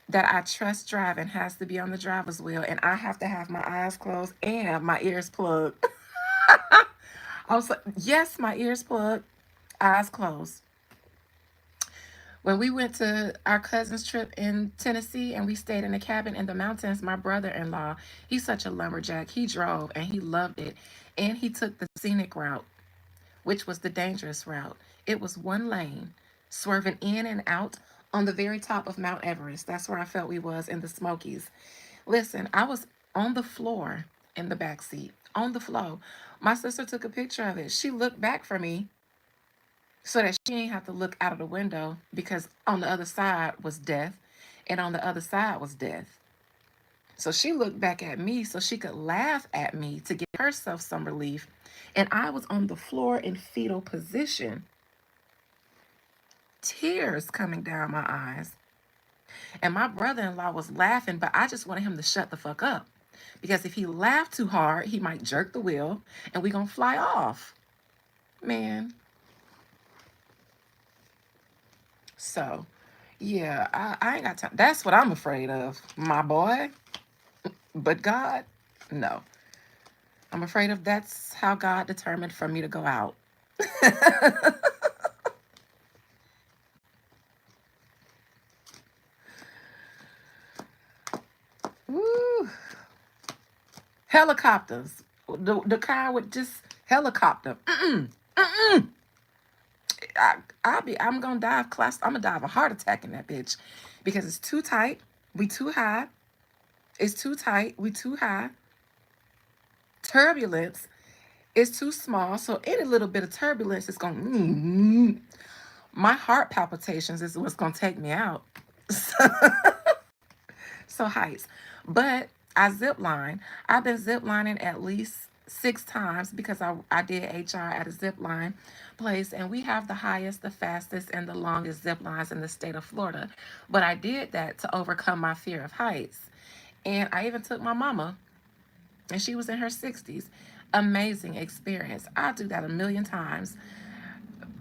that I trust driving has to be on the driver's wheel, and I have to have my eyes closed and my ears plugged. Also, yes, my ears plugged, eyes closed. When we went to our cousin's trip in Tennessee and we stayed in a cabin in the mountains, my brother-in-law, he's such a lumberjack. He drove and he loved it. And he took the scenic route, which was the dangerous route. It was one lane, swerving in and out on the very top of Mount Everest. That's where I felt we was in the Smokies. Listen, I was on the floor in the back seat, on the floor. My sister took a picture of it. She looked back for me so that she ain't have to look out of the window because on the other side was death and on the other side was death. So she looked back at me so she could laugh at me to give herself some relief. And I was on the floor in fetal position, tears coming down my eyes. And my brother-in-law was laughing, but I just wanted him to shut the fuck up. Because if he laughed too hard, he might jerk the wheel and we gonna fly off. Man. So, yeah, I ain't got time. That's what I'm afraid of, my boy. But God, no. I'm afraid of that's how God determined for me to go out. Woo. Helicopters. The car with just helicopter. I'm gonna die of class. I'm gonna die of a heart attack in that bitch because it's too tight. We too high. It's too tight. We too high. Turbulence is too small. So any little bit of turbulence is gonna. My heart palpitations is what's gonna take me out. So heights. But I zip line. I've been zip lining at least 6 times because I did HR at a zip line place, and we have the highest, the fastest, and the longest zip lines in the state of Florida. But I did that to overcome my fear of heights. And I even took my mama, and she was in her 60s. Amazing experience. I'll do that a million times.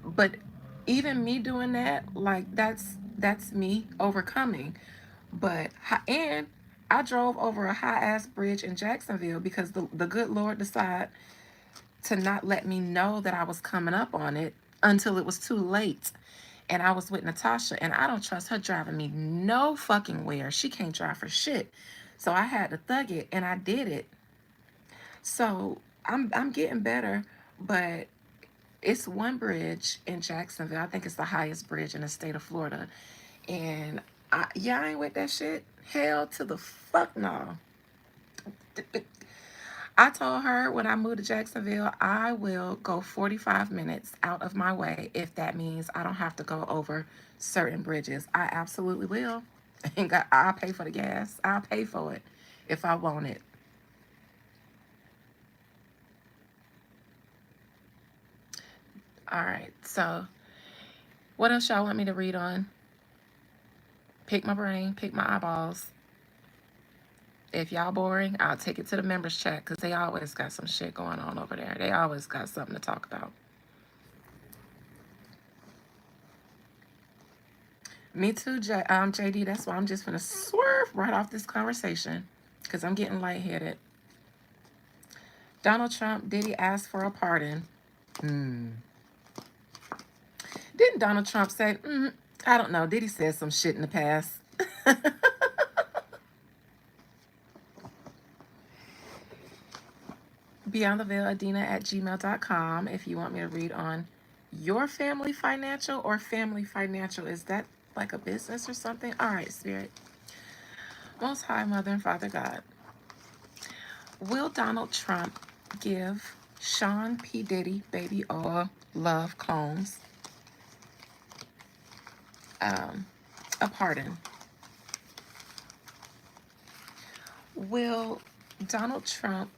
But even me doing that, like that's me overcoming. But and I drove over a high ass bridge in Jacksonville because the good Lord decided to not let me know that I was coming up on it until it was too late. And I was with Natasha, and I don't trust her driving me no fucking where. She can't drive for shit. So I had to thug it, and I did it. So I'm getting better, but it's one bridge in Jacksonville. I think it's the highest bridge in the state of Florida. And I ain't with that shit. Hell to the fuck no. I told her when I moved to Jacksonville, I will go 45 minutes out of my way if that means I don't have to go over certain bridges. I absolutely will. I'll pay for the gas. I'll pay for it if I want it. All right. So, what else y'all want me to read on? Pick my brain, pick my eyeballs. If y'all boring, I'll take it to the members chat because they always got some shit going on over there. They always got something to talk about. Me too, JD. That's why I'm just gonna swerve right off this conversation because I'm getting lightheaded. Donald Trump, Diddy asked for a pardon. Didn't Donald Trump say, I don't know, Diddy said some shit in the past. Beyond the Veil, Adina at gmail.com if you want me to read on your family financial or family financial. Is that like a business or something? All right, Spirit. Most High Mother and Father God. Will Donald Trump give Sean P. Diddy, baby all love clones, a pardon? Will Donald Trump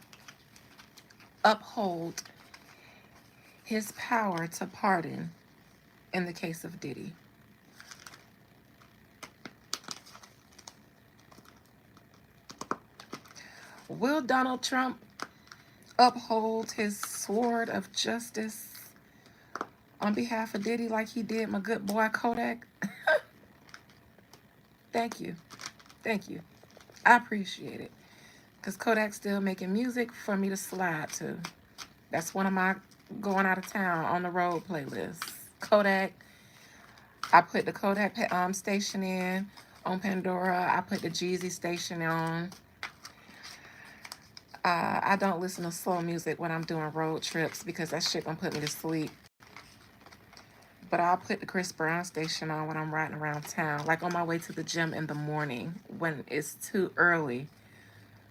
uphold his power to pardon in the case of Diddy? Will Donald Trump uphold his sword of justice on behalf of Diddy like he did my good boy Kodak? Thank you. Thank you. I appreciate it. Because Kodak's still making music for me to slide to. That's one of my going out of town on the road playlists. Kodak. I put the Kodak station in on Pandora. I put the Jeezy station on. I don't listen to slow music when I'm doing road trips because that shit gonna put me to sleep. But I'll put the Chris Brown station on when I'm riding around town, like on my way to the gym in the morning when it's too early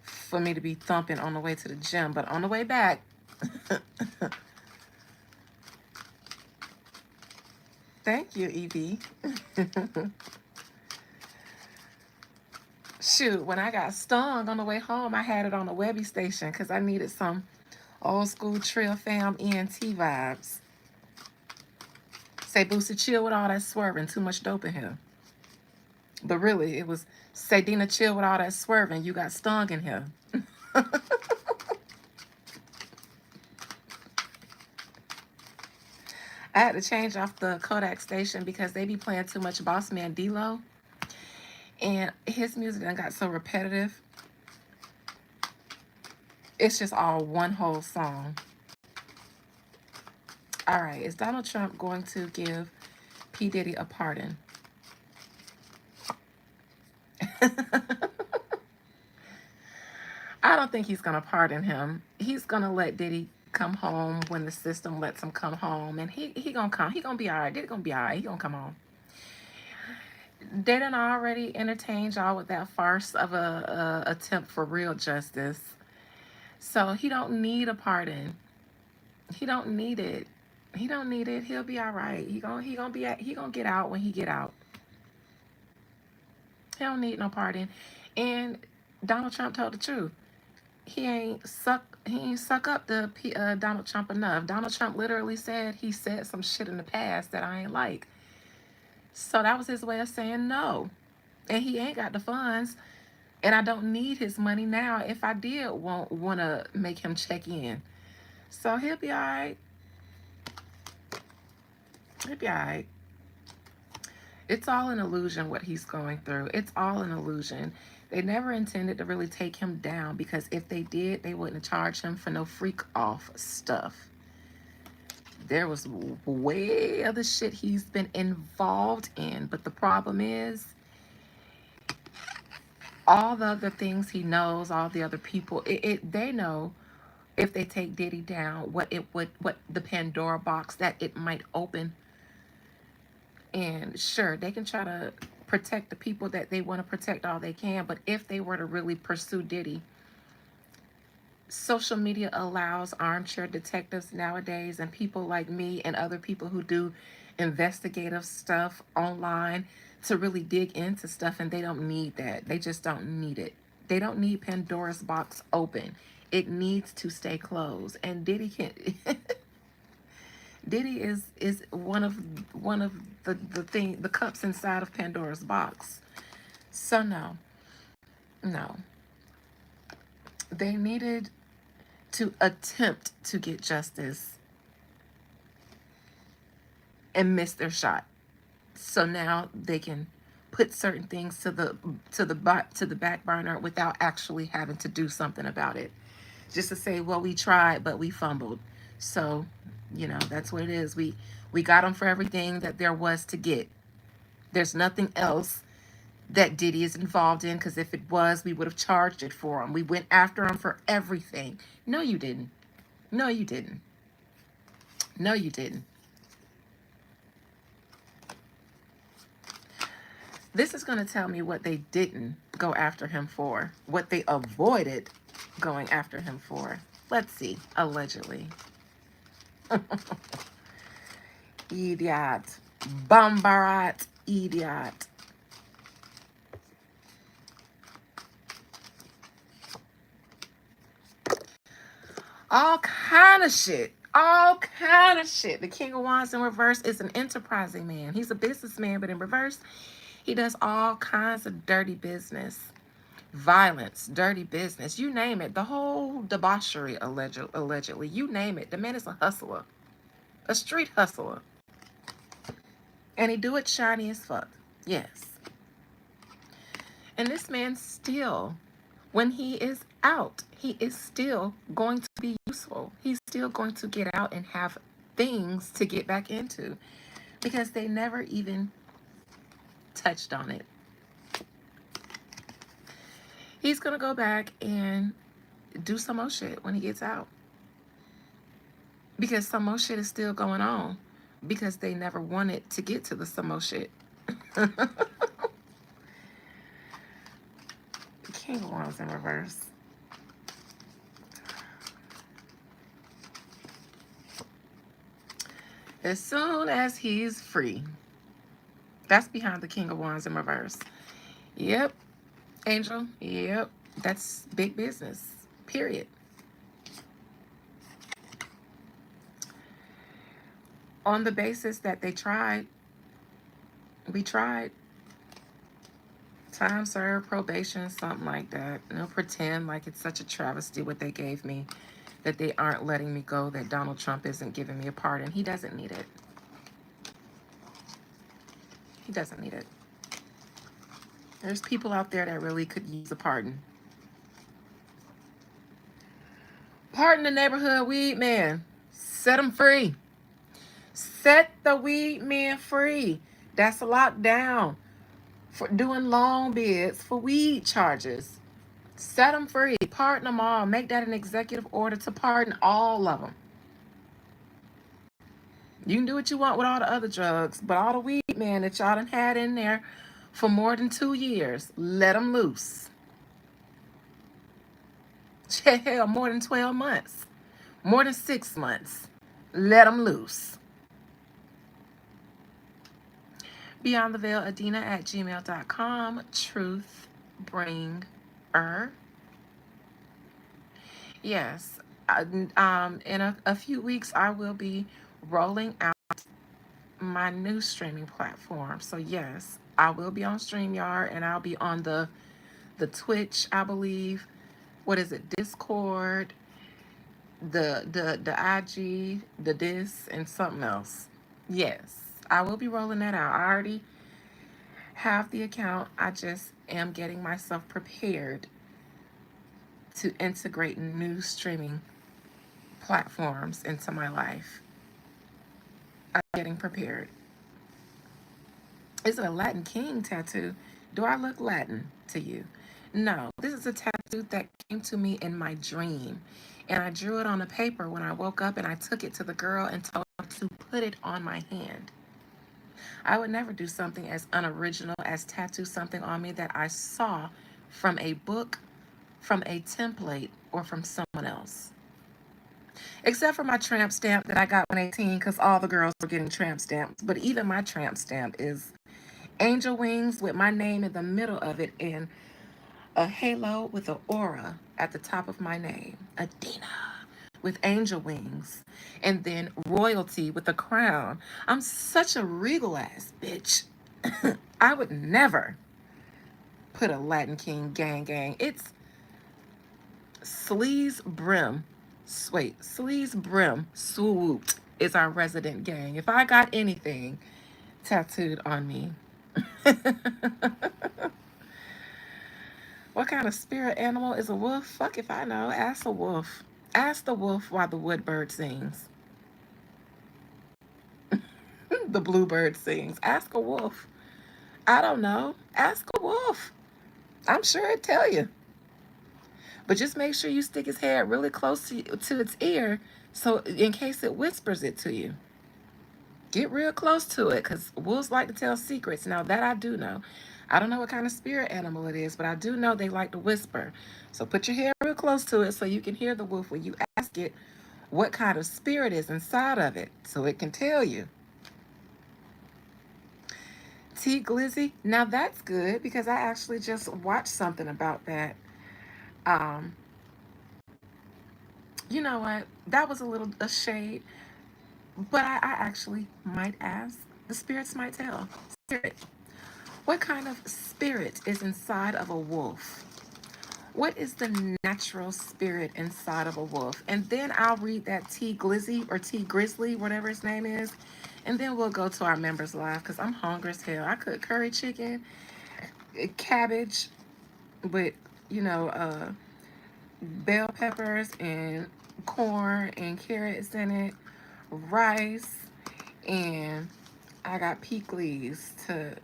for me to be thumping on the way to the gym. But on the way back, thank you, Evie. Shoot, when I got stung on the way home, I had it on the Webby station because I needed some old school Trill Fam ENT vibes. Say, Boosie, chill with all that swerving. Too much dope in here. But really, it was, say, Dina, chill with all that swerving. You got stung in here. I had to change off the Kodak station because they be playing too much Boss Man D-Lo. And his music done got so repetitive. It's just all one whole song. All right, is Donald Trump going to give P. Diddy a pardon? I don't think he's going to pardon him. He's going to let Diddy come home when the system lets him come home. And he going to come. He going to be all right. Diddy going to be all right. He going to come home. They done already entertained y'all with that farce of a attempt for real justice. So he don't need a pardon. He don't need it. He don't need it. He'll be all right. He gonna get out when he get out. He don't need no pardon. And Donald Trump told the truth. He ain't suck up the Donald Trump enough. Donald Trump literally said he said some shit in the past that I ain't like. So that was his way of saying no. And he ain't got the funds. And I don't need his money now if I did want to make him check in. So he'll be all right. He'll be all right. It's all an illusion what he's going through. It's all an illusion. They never intended to really take him down because if they did, they wouldn't charge him for no freak off stuff. There was way other shit he's been involved in. But the problem is, all the other things he knows, all the other people, they know if they take Diddy down, what the Pandora box that it might open. And sure, they can try to protect the people that they want to protect all they can, but if they were to really pursue Diddy, social media allows armchair detectives nowadays and people like me and other people who do investigative stuff online to really dig into stuff, and they don't need that. They just don't need it. They don't need Pandora's box open. It needs to stay closed. And Diddy can't Diddy is one of the cups inside of Pandora's box. So no. No. They needed to attempt to get justice and miss their shot. So now they can put certain things to the back burner without actually having to do something about it. Just to say, well, we tried, but we fumbled. So, that's what it is. We got them for everything that there was to get. There's nothing else that Diddy is involved in, because if it was, we would have charged it for him. We went after him for everything. No, you didn't. No, you didn't. No, you didn't. This is going to tell me what they didn't go after him for, what they avoided going after him for. Let's see. Allegedly. Idiot. Bambarat. Idiot. All kind of shit. All kind of shit. The King of Wands in reverse is an enterprising man. He's a businessman, but in reverse, he does all kinds of dirty business. Violence, dirty business, you name it. The whole debauchery, allegedly. You name it. The man is a hustler. A street hustler. And he do it shiny as fuck. Yes. And this man still, when he is out, he is still going to be useful. He's still going to get out and have things to get back into, because they never even touched on it. He's going to go back and do some more shit when he gets out, because some more shit is still going on, because they never wanted to get to the some more shit. King of Wands in reverse. As soon as he's free. That's behind the King of Wands in reverse. Yep. Angel. Yep. That's big business. Period. On the basis that they tried. We tried. Time served, probation, something like that. Pretend like it's such a travesty what they gave me, that they aren't letting me go, that Donald Trump isn't giving me a pardon. He doesn't need it. He doesn't need it. There's people out there that really could use a pardon. Pardon the neighborhood weed man. Set him free. Set the weed man free. That's a lockdown for doing long bids for weed charges. Set them free. Pardon them all. Make that an executive order to pardon all of them. You can do what you want with all the other drugs, but all the weed man that y'all done had in there for more than 2 years, let them loose. Hell, more than 12 months. More than 6 months. Let them loose. Beyond the Veil, Adina@gmail.com. Truth bringer. Yes. In a few weeks, I will be rolling out my new streaming platform. So yes, I will be on StreamYard, and I'll be on the Twitch, I believe. What is it? Discord, the IG, the Dis, and something else. Yes, I will be rolling that out. I already have the account. I just am getting myself prepared to integrate new streaming platforms into my life. I'm getting prepared. Is it a Latin King tattoo? Do I look Latin to you? No, this is a tattoo that came to me in my dream. And I drew it on a paper when I woke up, and I took it to the girl and told her to put it on my hand. I would never do something as unoriginal as tattoo something on me that I saw from a book from a template or from someone else. Except for my tramp stamp that I got when 18 because all the girls were getting tramp stamps. But even my tramp stamp is angel wings with my name in the middle of it and a halo with an aura at the top of my name. Adina with angel wings. And then royalty with a crown. I'm such a regal ass bitch. I would never put a Latin King gang gang. It's Sleaze Brim. Wait, Sleaze Brim Swooped is our resident gang. If I got anything tattooed on me. What kind of spirit animal is a wolf? Fuck if I know. Ask a wolf. Ask the wolf why the woodbird sings. The bluebird sings. Ask a wolf. I don't know. Ask a wolf. I'm sure it'd tell you. But just make sure you stick his head really close to its ear so in case it whispers it to you. Get real close to it because wolves like to tell secrets. Now that I do know. I don't know what kind of spirit animal it is, but I do know they like to whisper. So put your head real close to it so you can hear the wolf when you ask it what kind of spirit is inside of it so it can tell you. T Glizzy, now that's good because I actually just watched something about that. Um, you know what? That was a shade, but I actually might ask. The spirits might tell. Spirit, what kind of spirit is inside of a wolf? What is the natural spirit inside of a wolf? And then I'll read that T Glizzy or T Grizzley, whatever his name is. And then we'll go to our members live because I'm hungry as hell. I cooked curry chicken, cabbage with, bell peppers and corn and carrots in it, rice, and I got pickles to,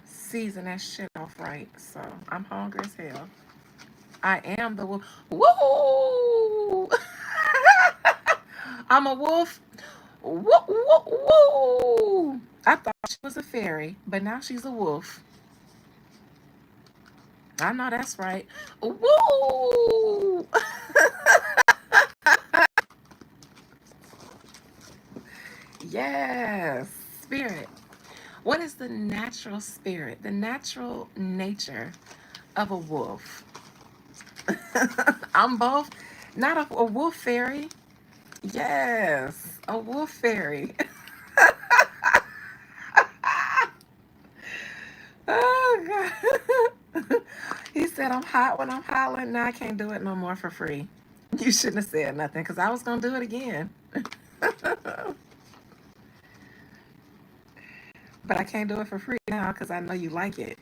season that shit off right. So I'm hungry as hell. I am the wolf. Woo! I'm a wolf. Woo, woo, woo! I thought she was a fairy, but now she's a wolf. I know that's right. Woo! Yes, spirit. What is the natural spirit, the natural nature of a wolf? I'm both. Not a wolf fairy. Yes, a wolf fairy. Oh, God. He said, I'm hot when I'm hollering. Now I can't do it no more for free. You shouldn't have said nothing because I was going to do it again. But I can't do it for free now because I know you like it.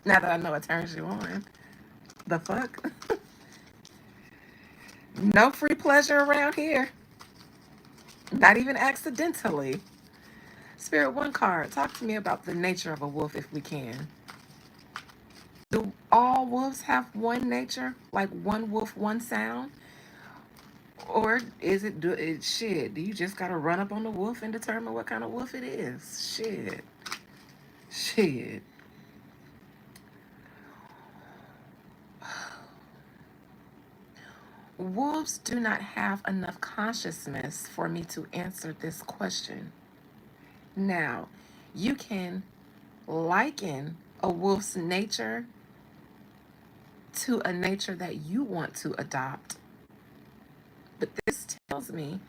Now that I know it turns you on. The fuck? No free pleasure around here. Not even accidentally. Spirit one card. Talk to me about the nature of a wolf if we can. Do all wolves have one nature? Like one wolf, one sound? Or is it shit? Do you just gotta run up on the wolf and determine what kind of wolf it is? Shit. Shit. Wolves do not have enough consciousness for me to answer this question. Now, you can liken a wolf's nature to a nature that you want to adopt. But this tells me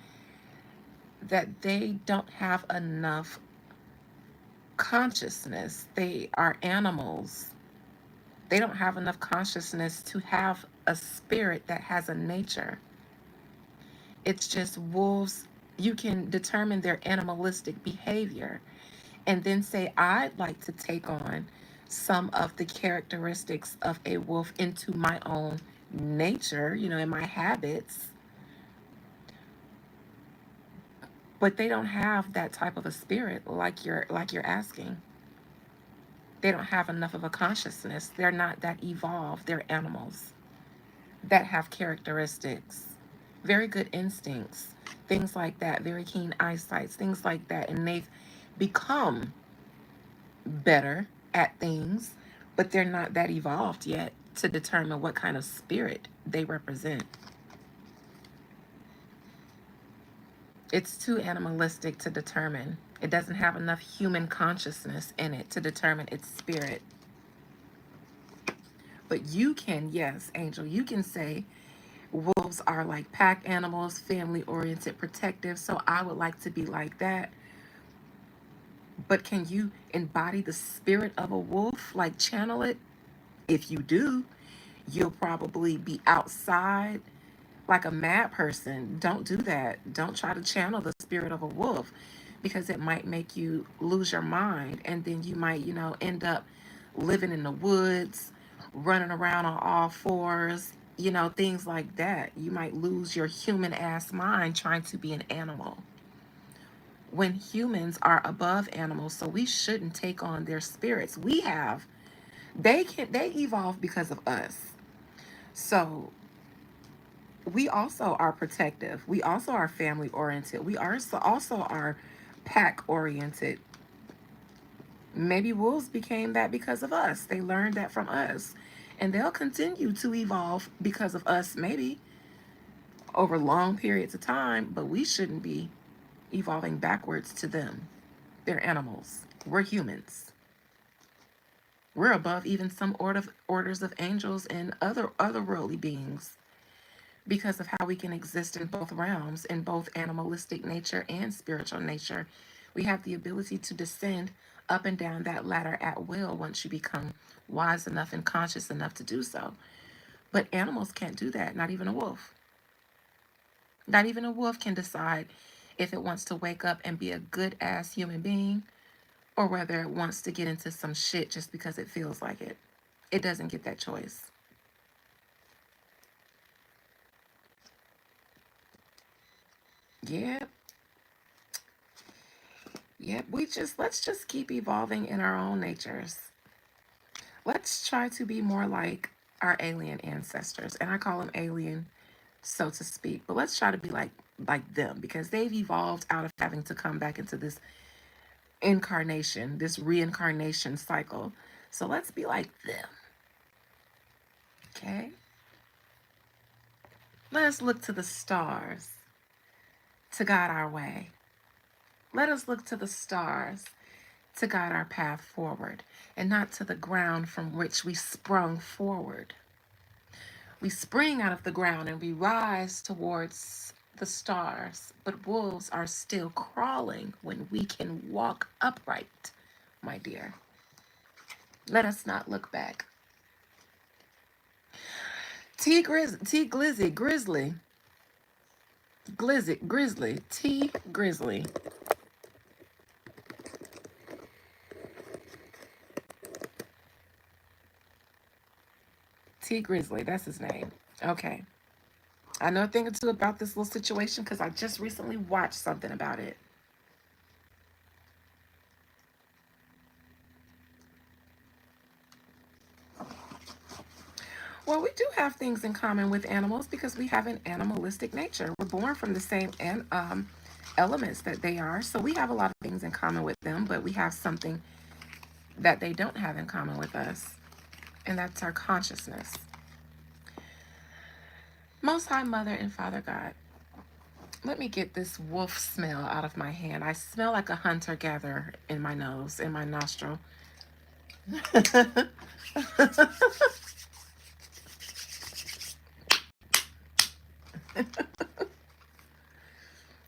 that they don't have enough consciousness. They are animals. They don't have enough consciousness to have a spirit that has a nature. It's just wolves. You can determine their animalistic behavior and then say, I'd like to take on some of the characteristics of a wolf into my own nature, in my habits. But they don't have that type of a spirit like you're asking. They don't have enough of a consciousness. They're not that evolved. They're animals that have characteristics, very good instincts, things like that, very keen eyesight, things like that. And they've become better at things but they're not that evolved yet to determine what kind of spirit they represent. It's too animalistic to determine. It doesn't have enough human consciousness in it to determine its spirit. But you can, yes, Angel, you can say wolves are like pack animals, family oriented, protective. So I would like to be like that. But can you embody the spirit of a wolf, like channel it? If you do, you'll probably be outside like a mad person. Don't do that. Don't try to channel the spirit of a wolf, because it might make you lose your mind. And then you might, end up living in the woods, running around on all fours, things like that. You might lose your human ass mind trying to be an animal, when humans are above animals. So we shouldn't take on their spirits. They evolve because of us. So we also are protective. We also are family oriented. We also are pack oriented. Maybe wolves became that because of us. They learned that from us. And they'll continue to evolve because of us, maybe over long periods of time, but we shouldn't be evolving backwards to them. They're animals. We're humans. We're above even some orders of angels and other worldly beings, because of how we can exist in both realms, in both animalistic nature and spiritual nature. We have the ability to descend up and down that ladder at will once you become wise enough and conscious enough to do so. But animals can't do that, not even a wolf. Not even a wolf can decide if it wants to wake up and be a good ass human being, or whether it wants to get into some shit just because it feels like it. It doesn't get that choice. Yep. Yep. Let's just keep evolving in our own natures. Let's try to be more like our alien ancestors. And I call them alien, so to speak. But let's try to be like them, because they've evolved out of having to come back into this incarnation, this reincarnation cycle. So let's be like them. Okay? Let us look to the stars to guide our way. Let us look to the stars to guide our path forward, and not to the ground from which we sprung forward. We spring out of the ground and we rise towards the stars, but wolves are still crawling when we can walk upright, my dear. Let us not look back. Grizzly, T Grizzly. T Grizzly, that's his name. Okay. I know a thing or two about this little situation because I just recently watched something about it. Well, we do have things in common with animals because we have an animalistic nature. We're born from the same elements that they are. So we have a lot of things in common with them, but we have something that they don't have in common with us, and that's our consciousness. Most High Mother and Father God, let me get this wolf smell out of my hand. I smell like a hunter-gatherer in my nose, in my nostril.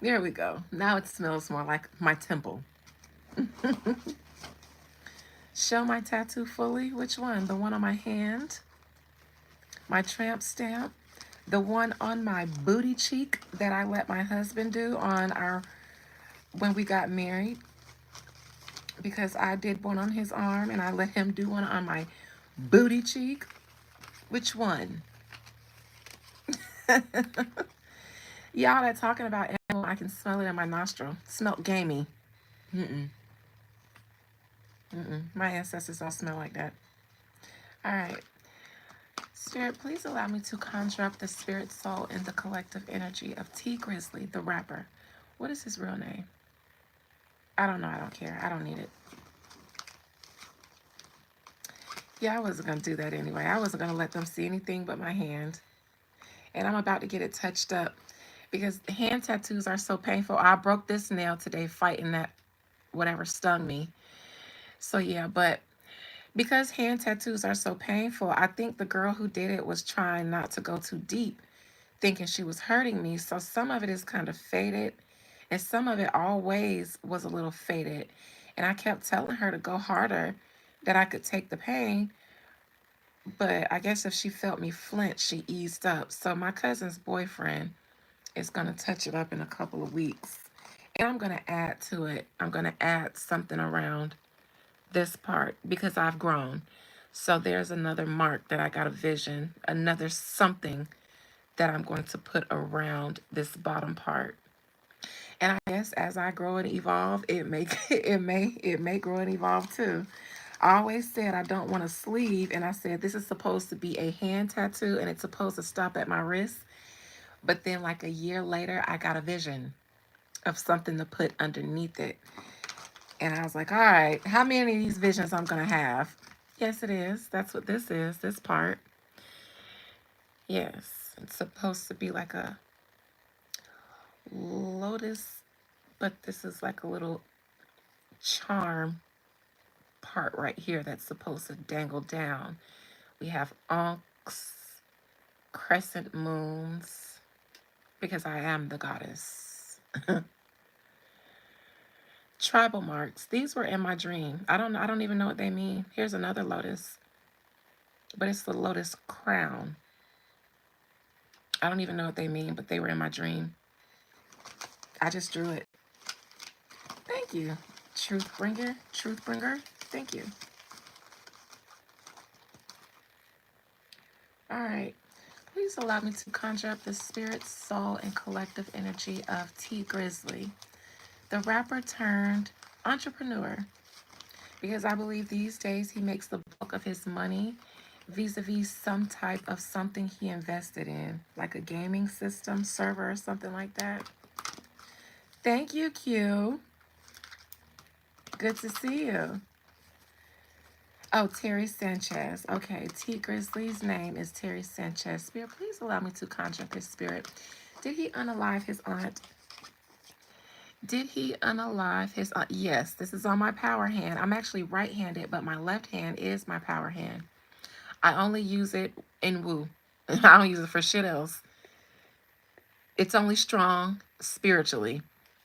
There we go. Now it smells more like my temple. Show my tattoo fully. Which one? The one on my hand? My tramp stamp? The one on my booty cheek that I let my husband do when we got married? Because I did one on his arm and I let him do one on my booty cheek. Which one? Y'all that talking about animal, I can smell it in my nostril. Smell gamey. Mm-mm. Mm-mm. My ancestors don't smell like that. All right. Spirit, please allow me to conjure up the spirit, soul, and the collective energy of T Grizzly, the rapper. What is his real name? I don't know. I don't care. I don't need it. Yeah, I wasn't going to do that anyway. I wasn't going to let them see anything but my hand. And I'm about to get it touched up because hand tattoos are so painful. I broke this nail today fighting that whatever stung me. So yeah, but because hand tattoos are so painful, I think the girl who did it was trying not to go too deep, thinking she was hurting me. So some of it is kind of faded, and some of it always was a little faded. And I kept telling her to go harder, that I could take the pain. But I guess if she felt me flinch, she eased up. So my cousin's boyfriend is going to touch it up in a couple of weeks. And I'm going to add to it. I'm going to add something around this part because I've grown. So there's another mark that I got a vision, another something that I'm going to put around this bottom part. And I guess as I grow and evolve, it may grow and evolve too. I always said I don't want a sleeve, and I said this is supposed to be a hand tattoo and it's supposed to stop at my wrist. But then like a year later, I got a vision of something to put underneath it. And I was like, all right, how many of these visions I'm gonna have? Yes, it is. That's what this is, this part. Yes, it's supposed to be like a lotus, but this is like a little charm part right here that's supposed to dangle down. We have ankhs, crescent moons, because I am the goddess. Tribal marks. These were in my dream. I don't even know what they mean. Here's another lotus, but it's the lotus crown. I don't even know what they mean, but they were in my dream. I just drew it. Thank you. Truth bringer. Truth bringer. Thank you. All right. Please allow me to conjure up the spirit, soul, and collective energy of T. Grizzley, the rapper turned entrepreneur, because I believe these days he makes the bulk of his money vis-a-vis some type of something he invested in, like a gaming system, server, or something like that. Thank you, Q. Good to see you. Oh, Terry Sanchez. Okay, T. Grizzly's name is Terry Sanchez. Spirit, please allow me to conjure up his spirit. Did he unalive his aunt? Did he unalive his aunt? Yes, this is on my power hand. I'm actually right-handed, but my left hand is my power hand. I only use it in woo. I don't use it for shit else. It's only strong spiritually.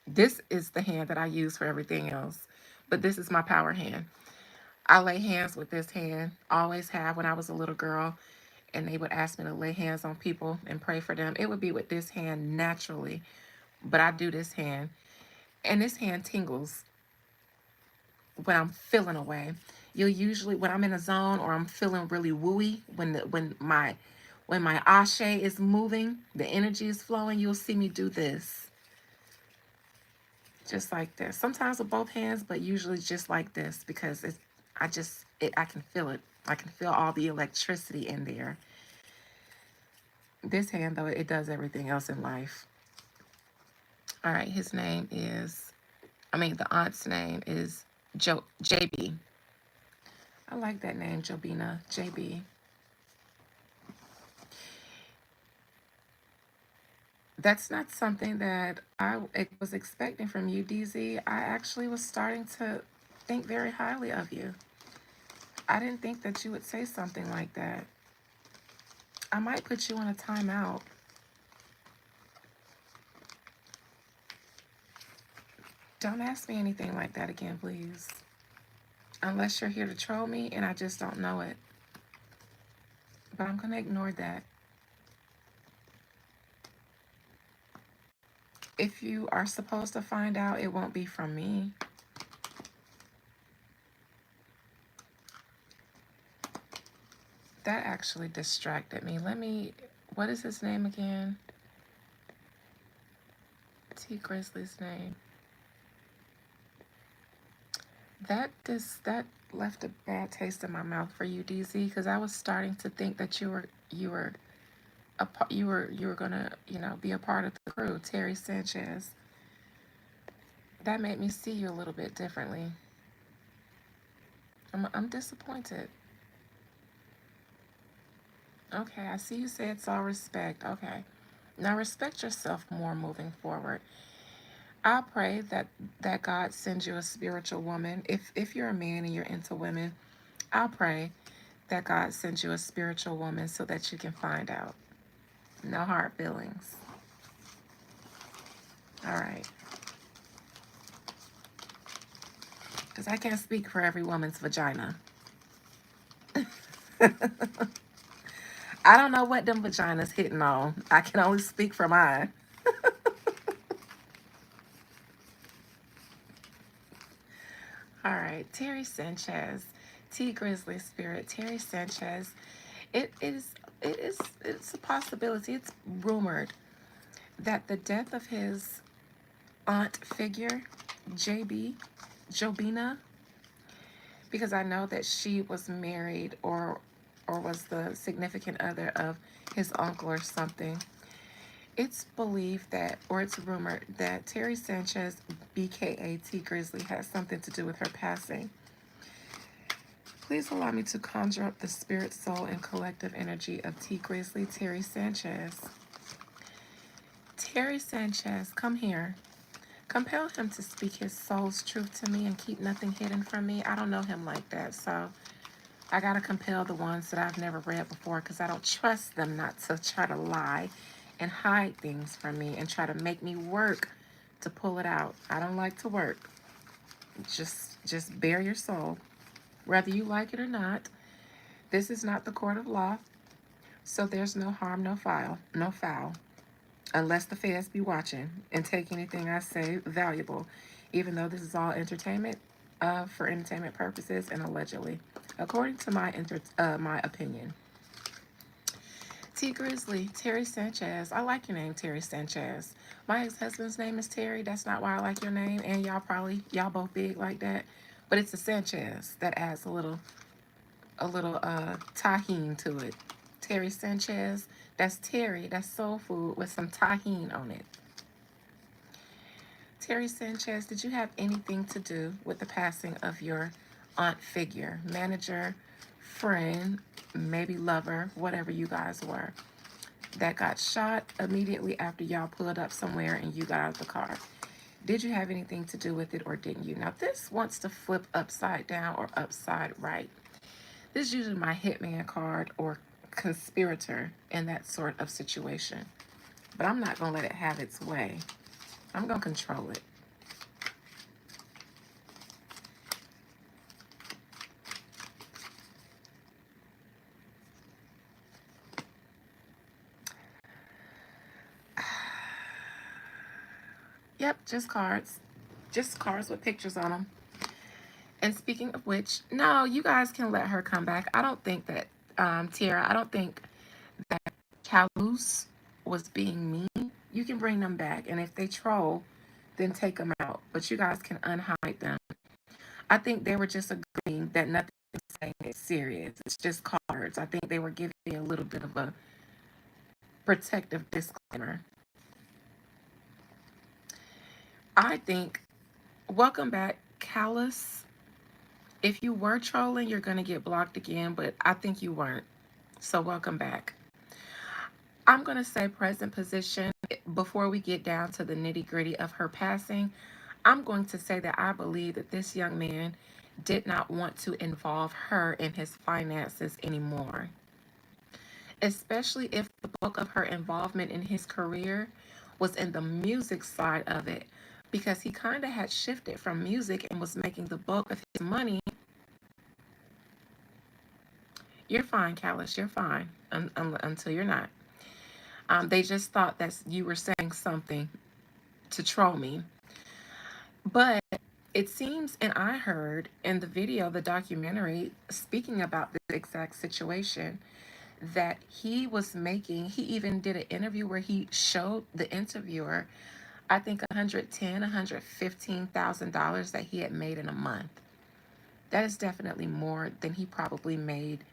This is the hand that I use for everything else. But this is my power hand. I lay hands with this hand. Always have when I was a little girl. And they would ask me to lay hands on people and pray for them. It would be with this hand naturally. But I do this hand. And this hand tingles when I'm feeling away. You'll usually, when I'm in a zone or I'm feeling really wooey, when my ashe is moving, the energy is flowing, you'll see me do this. Just like this. Sometimes with both hands, but usually just like this, because I can feel it. I can feel all the electricity in there. This hand, though, it does everything else in life. All right, the aunt's name is JB. I like that name, Jobina, JB. That's not something that I was expecting from you, DZ. I actually was starting to think very highly of you. I didn't think that you would say something like that. I might put you on a timeout. Don't ask me anything like that again, please. Unless you're here to troll me and I just don't know it. But I'm going to ignore that. If you are supposed to find out, it won't be from me. That actually distracted me. What is his name again? T. Grizzly's name. That left a bad taste in my mouth for you, DZ, because I was starting to think that you were gonna be a part of the crew, Terry Sanchez. That made me see you a little bit differently. I'm disappointed. Okay, I see you say it's all respect. Okay. Now respect yourself more moving forward. I pray that God sends you a spiritual woman. If you're a man and you're into women, I pray that God sends you a spiritual woman so that you can find out. No hard feelings. All right. Because I can't speak for every woman's vagina. I don't know what them vaginas hitting on. I can only speak for mine. All right, Terry Sanchez, T Grizzly Spirit, Terry Sanchez. It's a possibility. It's rumored that the death of his aunt figure, JB, Jobina, because I know that she was married or was the significant other of his uncle or something. It's believed that, or it's rumored that Terry Sanchez, BKA T Grizzly, has something to do with her passing. Please allow me to conjure up the spirit, soul, and collective energy of T Grizzly, Terry Sanchez. Terry Sanchez, come here. Compel him to speak his soul's truth to me and keep nothing hidden from me. I don't know him like that, so I gotta compel the ones that I've never read before because I don't trust them not to try to lie and hide things from me and try to make me work to pull it out. I don't like to work. Just bare your soul, whether you like it or not. This is not the court of law, so there's no harm, no foul, no foul, unless the feds be watching and take anything I say valuable, even though this is all entertainment, for entertainment purposes and allegedly, according to my opinion. T Grizzly, Terry Sanchez. I like your name, Terry Sanchez. My ex-husband's name is Terry. That's not why I like your name, and y'all both big like that. But it's a Sanchez that adds a little tahine to it. Terry Sanchez. That's Terry. That's soul food with some tahine on it. Terry Sanchez, did you have anything to do with the passing of your aunt figure, manager, friend, maybe lover, whatever you guys were, that got shot immediately after y'all pulled up somewhere and you got out of the car? Did you have anything to do with it or didn't you? Now, this wants to flip upside down or upside right. This is usually my hitman card or conspirator in that sort of situation. But I'm not going to let it have its way. I'm going to control it. Yep, just cards. Just cards with pictures on them. And speaking of which, no, you guys can let her come back. I don't think that, Tiara, I don't think that Callus was being mean. You can bring them back. And if they troll, then take them out. But you guys can unhide them. I think they were just agreeing that nothing is saying is serious. It's just cards. I think they were giving me a little bit of a protective disclaimer. I think, welcome back, Callus. If you were trolling, you're going to get blocked again, but I think you weren't. So welcome back. I'm going to say present position before we get down to the nitty gritty of her passing. I'm going to say that I believe that this young man did not want to involve her in his finances anymore, especially if the bulk of her involvement in his career was in the music side of it, because he kind of had shifted from music and was making the bulk of his money. You're fine, Callus. You're fine until you're not. They just thought that you were saying something to troll me. But it seems, and I heard in the video, the documentary, speaking about this exact situation, that he was making, he even did an interview where he showed the interviewer, I think $115,000 that he had made in a month. That is definitely more than he probably made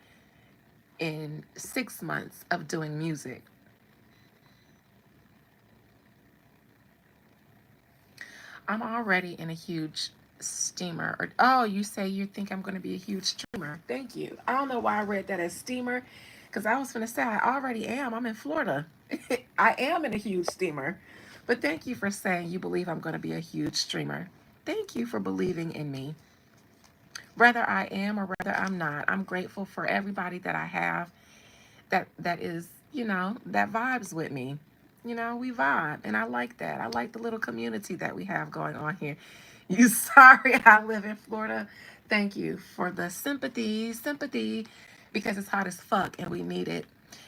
in 6 months of doing music. I'm already in a huge steamer. Or, oh, you say you think I'm going to be a huge streamer. Thank you. I don't know why I read that as steamer. Because I was going to say, I already am. I'm in Florida. I am in a huge steamer. But thank you for saying you believe I'm going to be a huge streamer. Thank you for believing in me. Whether I am or whether I'm not, I'm grateful for everybody that I have that is, that vibes with me. We vibe, and I like that. I like the little community that we have going on here. You sorry I live in Florida? Thank you for the sympathy, because it's hot as fuck and we need it.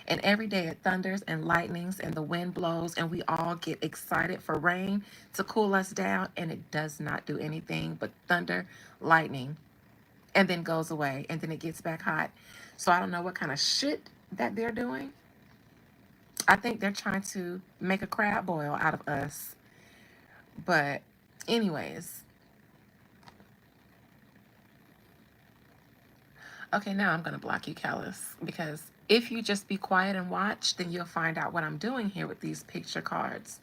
And every day it thunders and lightnings and the wind blows and we all get excited for rain to cool us down, and it does not do anything but thunder, lightning, and then goes away, and then it gets back hot. So I don't know what kind of shit that they're doing. I think they're trying to make a crab boil out of us. But anyways, okay, now I'm going to block you, Callus, because if you just be quiet and watch, then you'll find out what I'm doing here with these picture cards.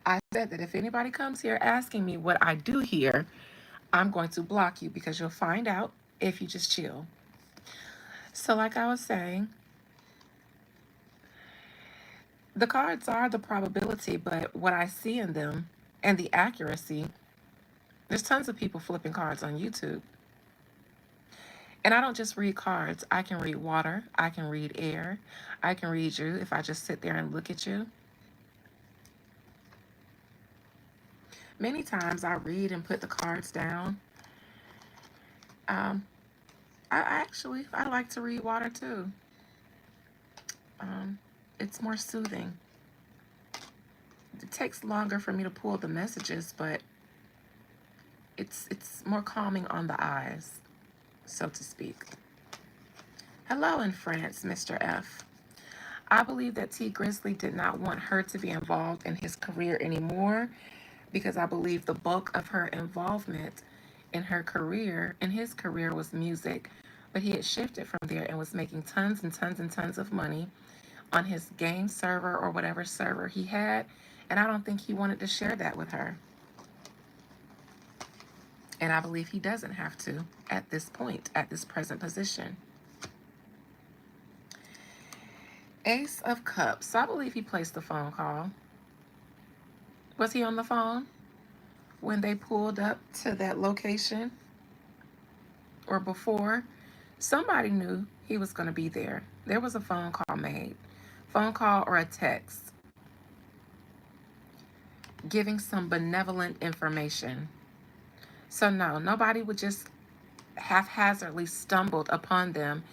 I said that if anybody comes here asking me what I do here, I'm going to block you, because you'll find out if you just chill. So like I was saying, the cards are the probability, but what I see in them and the accuracy, there's tons of people flipping cards on YouTube. And I don't just read cards. I can read water. I can read air. I can read you if I just sit there and look at you. Many times I read and put the cards down. I like to read water too. It's more soothing. It takes longer for me to pull the messages, but it's more calming on the eyes, so to speak. Hello in France, Mr. F. I believe that T. Grizzley did not want her to be involved in his career anymore, because I believe the bulk of her involvement in his career was music. But he had shifted from there and was making tons and tons and tons of money on his game server or whatever server he had. And I don't think he wanted to share that with her. And I believe he doesn't have to at this point, at this present position. Ace of Cups. So I believe he placed the phone call. Was he on the phone when they pulled up to that location? Or before? Somebody knew he was going to be there. There was a phone call made. Phone call or a text giving some benevolent information. So no, nobody would just haphazardly stumbled upon them,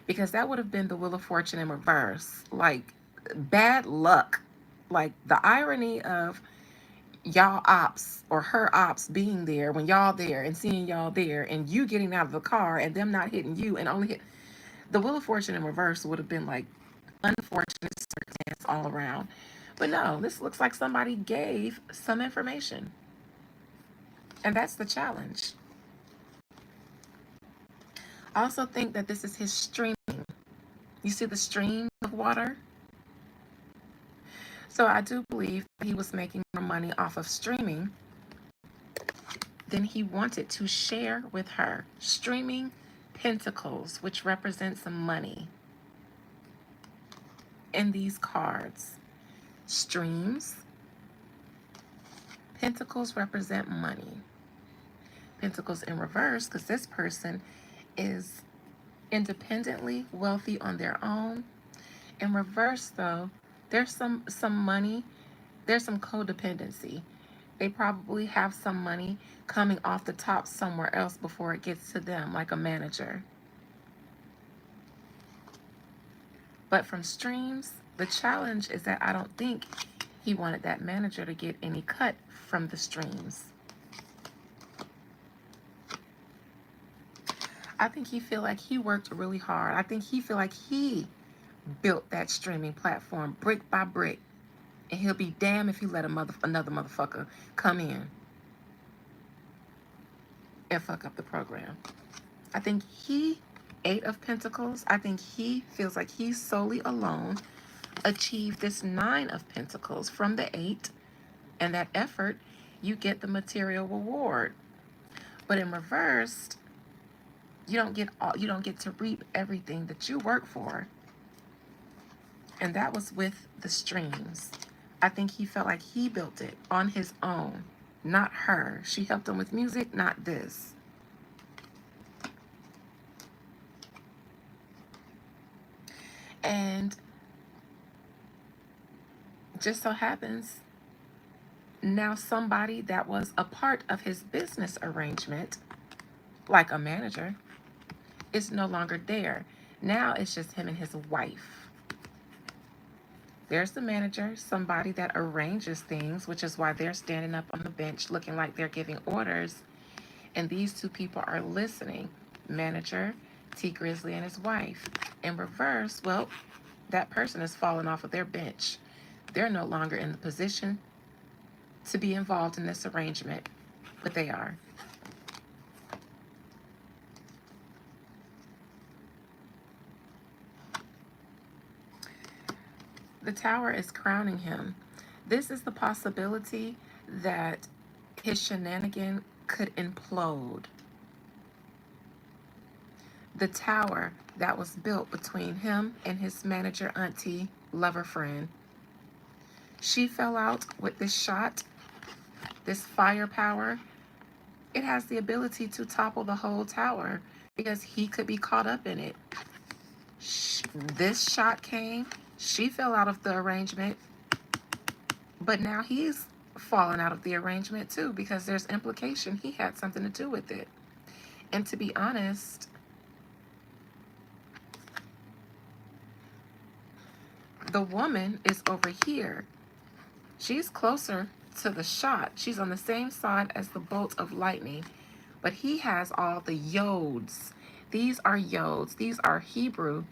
because that would have been the Wheel of Fortune in reverse. Like, bad luck. Like, the irony of y'all ops or her ops being there when y'all there and seeing y'all there and you getting out of the car and them not hitting you and only hit. The Wheel of Fortune in reverse would have been like unfortunate circumstance all around. But no, this looks like somebody gave some information. And that's the challenge. I also think that this is his streaming. You see the stream of water? So I do believe that he was making more money off of streaming than he wanted to share with her. Streaming pentacles, which represents some money in these cards. Streams. Pentacles represent money. Pentacles in reverse, because this person is independently wealthy on their own. In reverse, though, there's some money. There's some codependency. They probably have some money coming off the top somewhere else before it gets to them, like a manager. But from streams, the challenge is that I don't think he wanted that manager to get any cut from the streams. I think he feel like he worked really hard. I think he feel like he built that streaming platform brick by brick. And he'll be damned if he let another motherfucker come in and fuck up the program. I think he, Eight of Pentacles, I think he feels like he solely alone achieved this Nine of Pentacles. From the Eight and that effort, you get the material reward. But in reverse, you don't get to reap everything that you work for. And that was with the streams. I think he felt like he built it on his own, not her. She helped him with music, not this. And just so happens, now somebody that was a part of his business arrangement, like a manager, is no longer there. Now it's just him and his wife. There's the manager, somebody that arranges things, which is why they're standing up on the bench looking like they're giving orders. And these two people are listening. Manager, T Grizzly, and his wife. In reverse, well, that person is falling off of their bench. They're no longer in the position to be involved in this arrangement, but they are. The Tower is crowning him. This is the possibility that his shenanigan could implode. The tower that was built between him and his manager, auntie, lover friend. She fell out with this shot, this firepower. It has the ability to topple the whole tower because he could be caught up in it. This shot came. She fell out of the arrangement, but now he's fallen out of the arrangement too because there's implication he had something to do with it. And to be honest, the woman is over here. She's closer to the shot. She's on the same side as the bolt of lightning, but he has all the yods. These are yods. These are Hebrew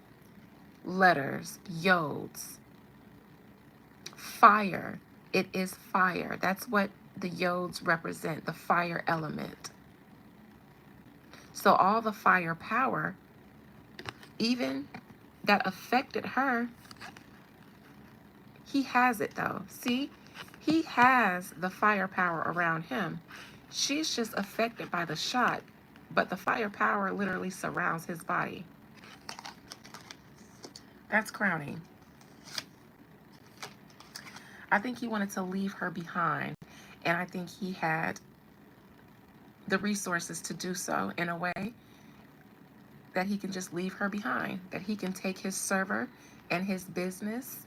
letters, yods. Fire. It is fire. That's what the yods represent, the fire element. So all the fire power, even that affected her, he has it though. See, he has the firepower around him. She's just affected by the shot, but the firepower literally surrounds his body. That's crowning. I think he wanted to leave her behind, and I think he had the resources to do so in a way that he can just leave her behind, that he can take his server and his business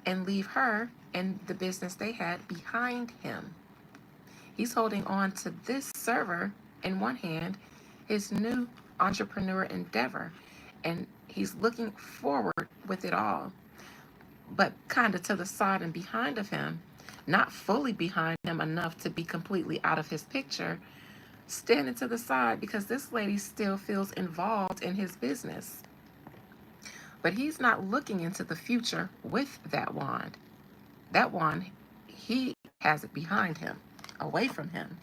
and leave her and the business they had behind him. He's holding on to this server in one hand, his new entrepreneur endeavor, and he's looking forward with it all, but kind of to the side and behind of him, not fully behind him enough to be completely out of his picture, standing to the side because this lady still feels involved in his business. But he's not looking into the future with that wand. That wand, he has it behind him, away from him,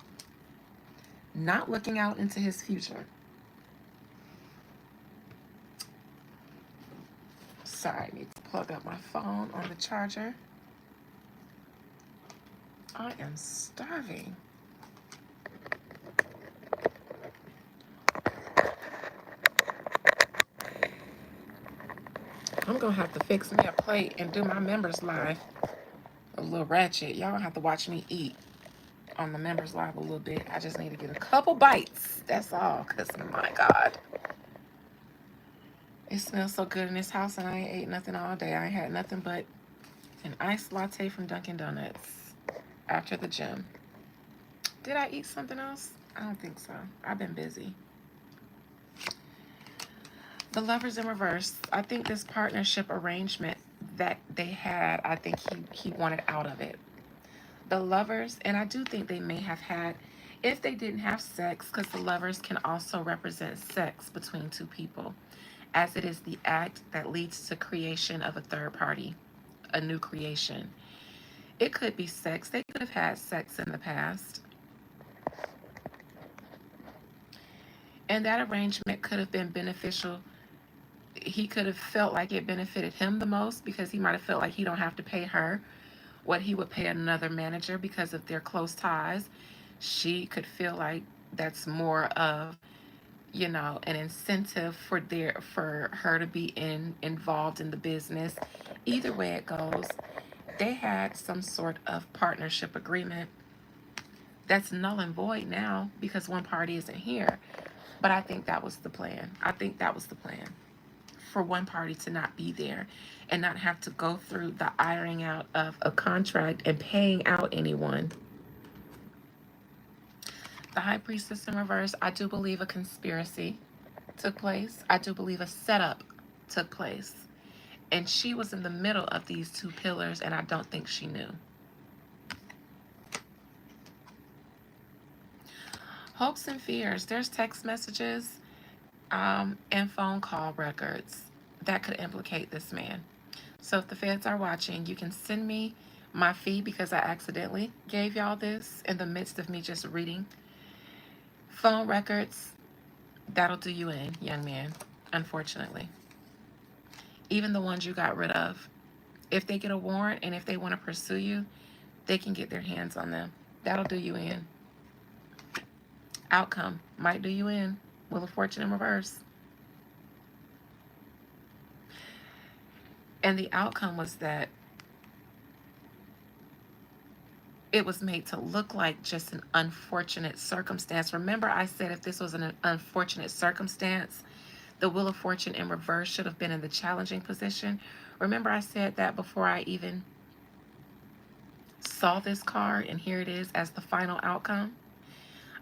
not looking out into his future. Sorry, I need to plug up my phone on the charger. I am starving. I'm gonna have to fix me a plate and do my members live a little ratchet. Y'all have to watch me eat on the members live a little bit. I just need to get a couple bites. That's all. Cause my God, it smells so good in this house, and I ain't ate nothing all day. I ain't had nothing but an iced latte from Dunkin' Donuts after the gym. Did I eat something else? I don't think so. I've been busy. The Lovers in reverse. I think this partnership arrangement that they had, I think he wanted out of it. The Lovers, and I do think they may have had, if they didn't have sex, because the Lovers can also represent sex between two people, as it is the act that leads to creation of a third party, a new creation. It could be sex. They could have had sex in the past. And that arrangement could have been beneficial. He could have felt like it benefited him the most because he might have felt like he don't have to pay her what he would pay another manager because of their close ties. She could feel like that's more of an incentive for her to be involved in the business. Either way it goes, they had some sort of partnership agreement that's null and void now because one party isn't here. But I think that was the plan. I think that was the plan for one party to not be there and not have to go through the ironing out of a contract and paying out anyone. The High Priestess in reverse, I do believe a conspiracy took place. I do believe a setup took place. And she was in the middle of these two pillars, and I don't think she knew. Hopes and fears. There's text messages and phone call records that could implicate this man. So if the feds are watching, you can send me my fee because I accidentally gave y'all this in the midst of me just reading. Phone records, that'll do you in, young man, unfortunately. Even the ones you got rid of. If they get a warrant and if they want to pursue you, they can get their hands on them. That'll do you in. Outcome might do you in. Wheel of Fortune in reverse. And the outcome was that it was made to look like just an unfortunate circumstance. Remember, I said if this was an unfortunate circumstance, the Wheel of Fortune in reverse should have been in the challenging position. Remember, I said that before I even saw this card, and here it is as the final outcome.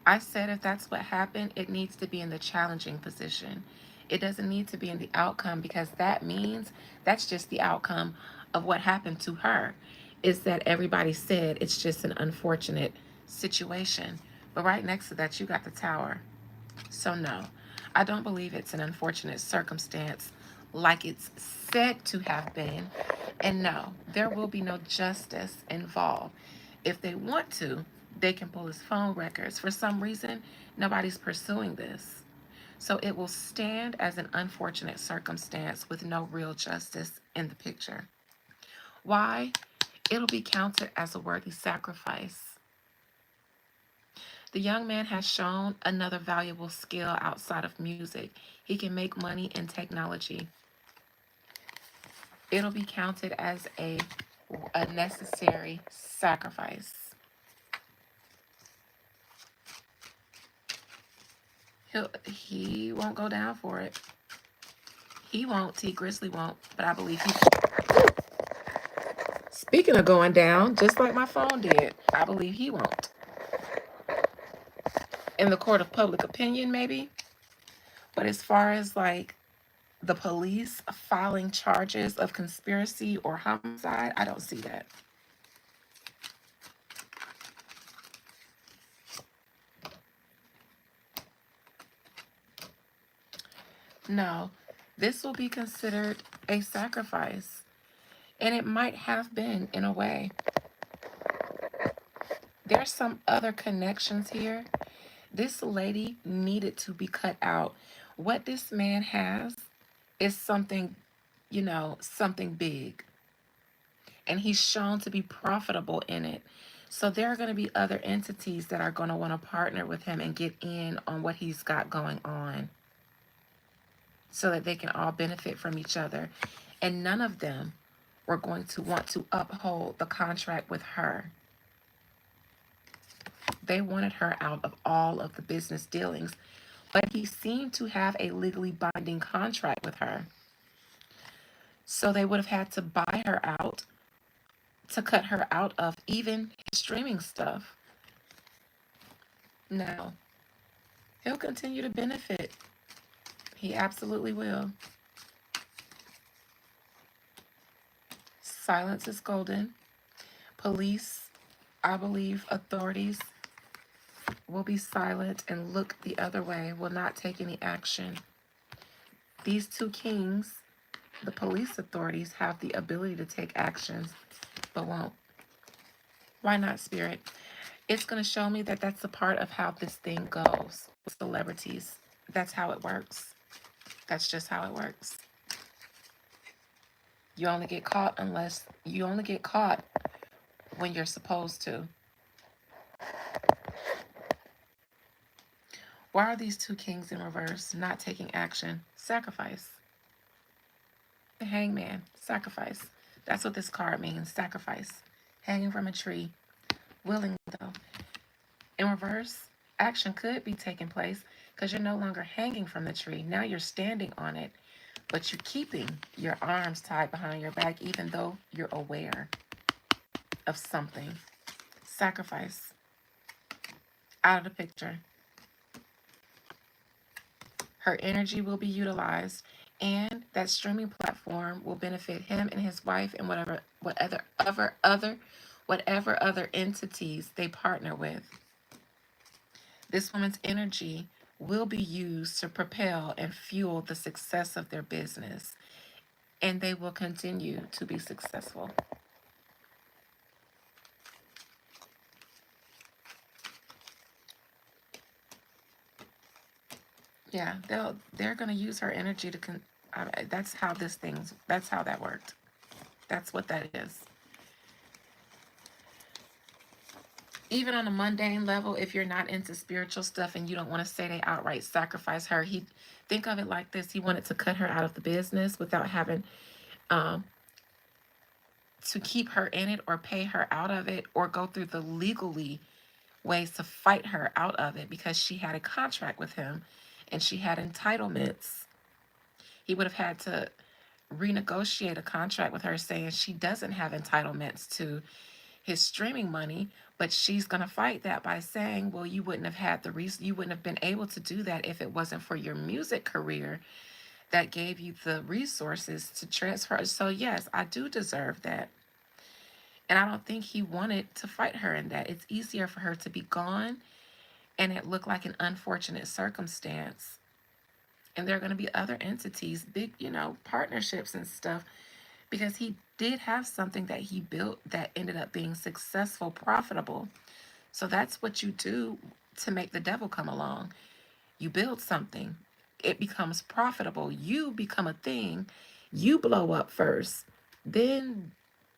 I said if that's what happened, it needs to be in the challenging position. It doesn't need to be in the outcome because that means that's just the outcome of what happened to her, is that everybody said it's just an unfortunate situation. But right next to that, you got the Tower. So no, I don't believe it's an unfortunate circumstance like it's said to have been. And no, there will be no justice involved. If they want to, they can pull his phone records. For some reason, nobody's pursuing this. So it will stand as an unfortunate circumstance with no real justice in the picture. Why? It'll be counted as a worthy sacrifice. The young man has shown another valuable skill outside of music. He can make money in technology. It'll be counted as a necessary sacrifice. He won't go down for it. He won't. T. Grizzley won't. But I believe he. Speaking of going down, just like my phone did, I believe he won't. In the court of public opinion, maybe. But as far as like the police filing charges of conspiracy or homicide, I don't see that. No, this will be considered a sacrifice. And it might have been in a way. There's some other connections here. This lady needed to be cut out. What this man has is something, something big. And he's shown to be profitable in it. So there are going to be other entities that are going to want to partner with him and get in on what he's got going on, so that they can all benefit from each other. And none of them were going to want to uphold the contract with her. They wanted her out of all of the business dealings, but he seemed to have a legally binding contract with her. So they would have had to buy her out to cut her out of even his streaming stuff. Now, he'll continue to benefit. He absolutely will. Silence is golden. Police, I believe authorities will be silent and look the other way, will not take any action. These two kings, the police authorities, have the ability to take actions, but won't. Why not, Spirit? It's going to show me that that's a part of how this thing goes with celebrities. That's how it works. That's just how it works. You only get caught when you're supposed to. Why are these two kings in reverse? Not taking action. Sacrifice. The hangman. Sacrifice. That's what this card means. Sacrifice. Hanging from a tree. Willingly, though. In reverse, action could be taking place because you're no longer hanging from the tree. Now you're standing on it, but you're keeping your arms tied behind your back even though you're aware of something. Sacrifice. Out of the picture. Her energy will be utilized, and that streaming platform will benefit him and his wife and whatever other entities they partner with. This woman's energy will be used to propel and fuel the success of their business, and they will continue to be successful. Yeah, they're going to use her energy to that's how that worked. That's what that is. Even on a mundane level, if you're not into spiritual stuff and you don't want to say they outright sacrifice her, think of it like this. He wanted to cut her out of the business without having um, to keep her in it or pay her out of it or go through the legally ways to fight her out of it because she had a contract with him and she had entitlements. He would have had to renegotiate a contract with her saying she doesn't have entitlements to his streaming money, but she's going to fight that by saying, well, you wouldn't have had the reason, you wouldn't have been able to do that if it wasn't for your music career that gave you the resources to transfer. So yes, I do deserve that. And I don't think he wanted to fight her in that. It's easier for her to be gone and it looked like an unfortunate circumstance. And there are going to be other entities, big, partnerships and stuff, because he did have something that he built that ended up being successful, profitable. So that's what you do to make the devil come along. You build something, it becomes profitable. You become a thing, you blow up first. Then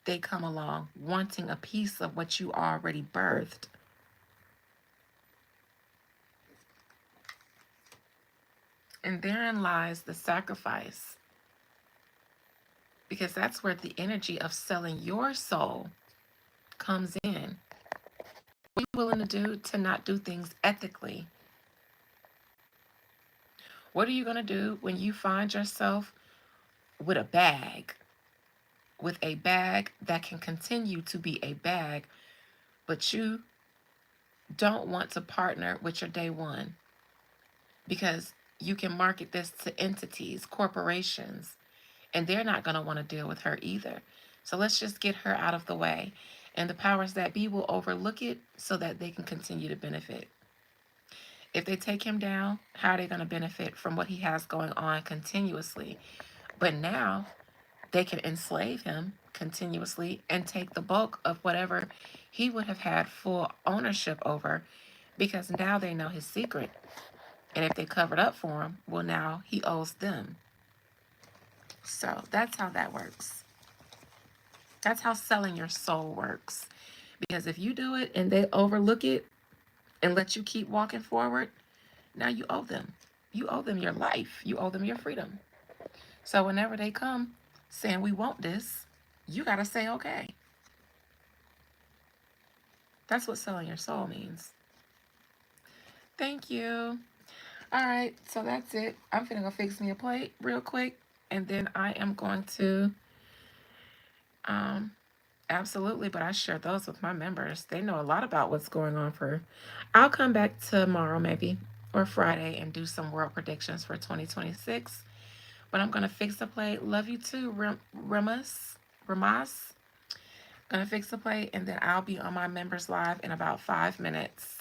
they come along wanting a piece of what you already birthed. And therein lies the sacrifice. Because that's where the energy of selling your soul comes in. What are you willing to do to not do things ethically? What are you going to do when you find yourself with a bag that can continue to be a bag, but you don't want to partner with your day one because you can market this to entities, corporations, and they're not going to want to deal with her either. So let's just get her out of the way. And the powers that be will overlook it so that they can continue to benefit. If they take him down, how are they going to benefit from what he has going on continuously? But now they can enslave him continuously and take the bulk of whatever he would have had full ownership over because now they know his secret. And if they covered up for him, well, now he owes them. So that's how that works. That's how selling your soul works. Because if you do it and they overlook it and let you keep walking forward, now you owe them. You owe them your life. You owe them your freedom. So whenever they come saying, we want this, you got to say, okay. That's what selling your soul means. Thank you. All right, so that's it. I'm finna go fix me a plate real quick, and then I am going to, absolutely, but I share those with my members. They know a lot about what's going on I'll come back tomorrow maybe, or Friday, and do some world predictions for 2026. But I'm going to fix the plate. Love you too, Ramas. Gonna fix the plate, and then I'll be on my members live in about 5 minutes.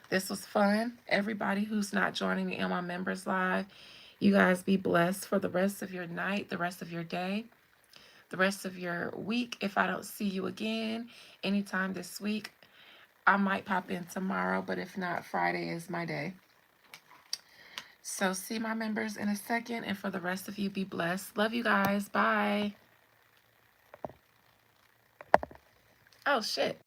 This was fun. Everybody who's not joining me on my members live, you guys be blessed for the rest of your night, the rest of your day, the rest of your week. If I don't see you again anytime this week, I might pop in tomorrow, but if not, Friday is my day. So see my members in a second, and for the rest of you, be blessed. Love you guys. Bye. Oh, shit.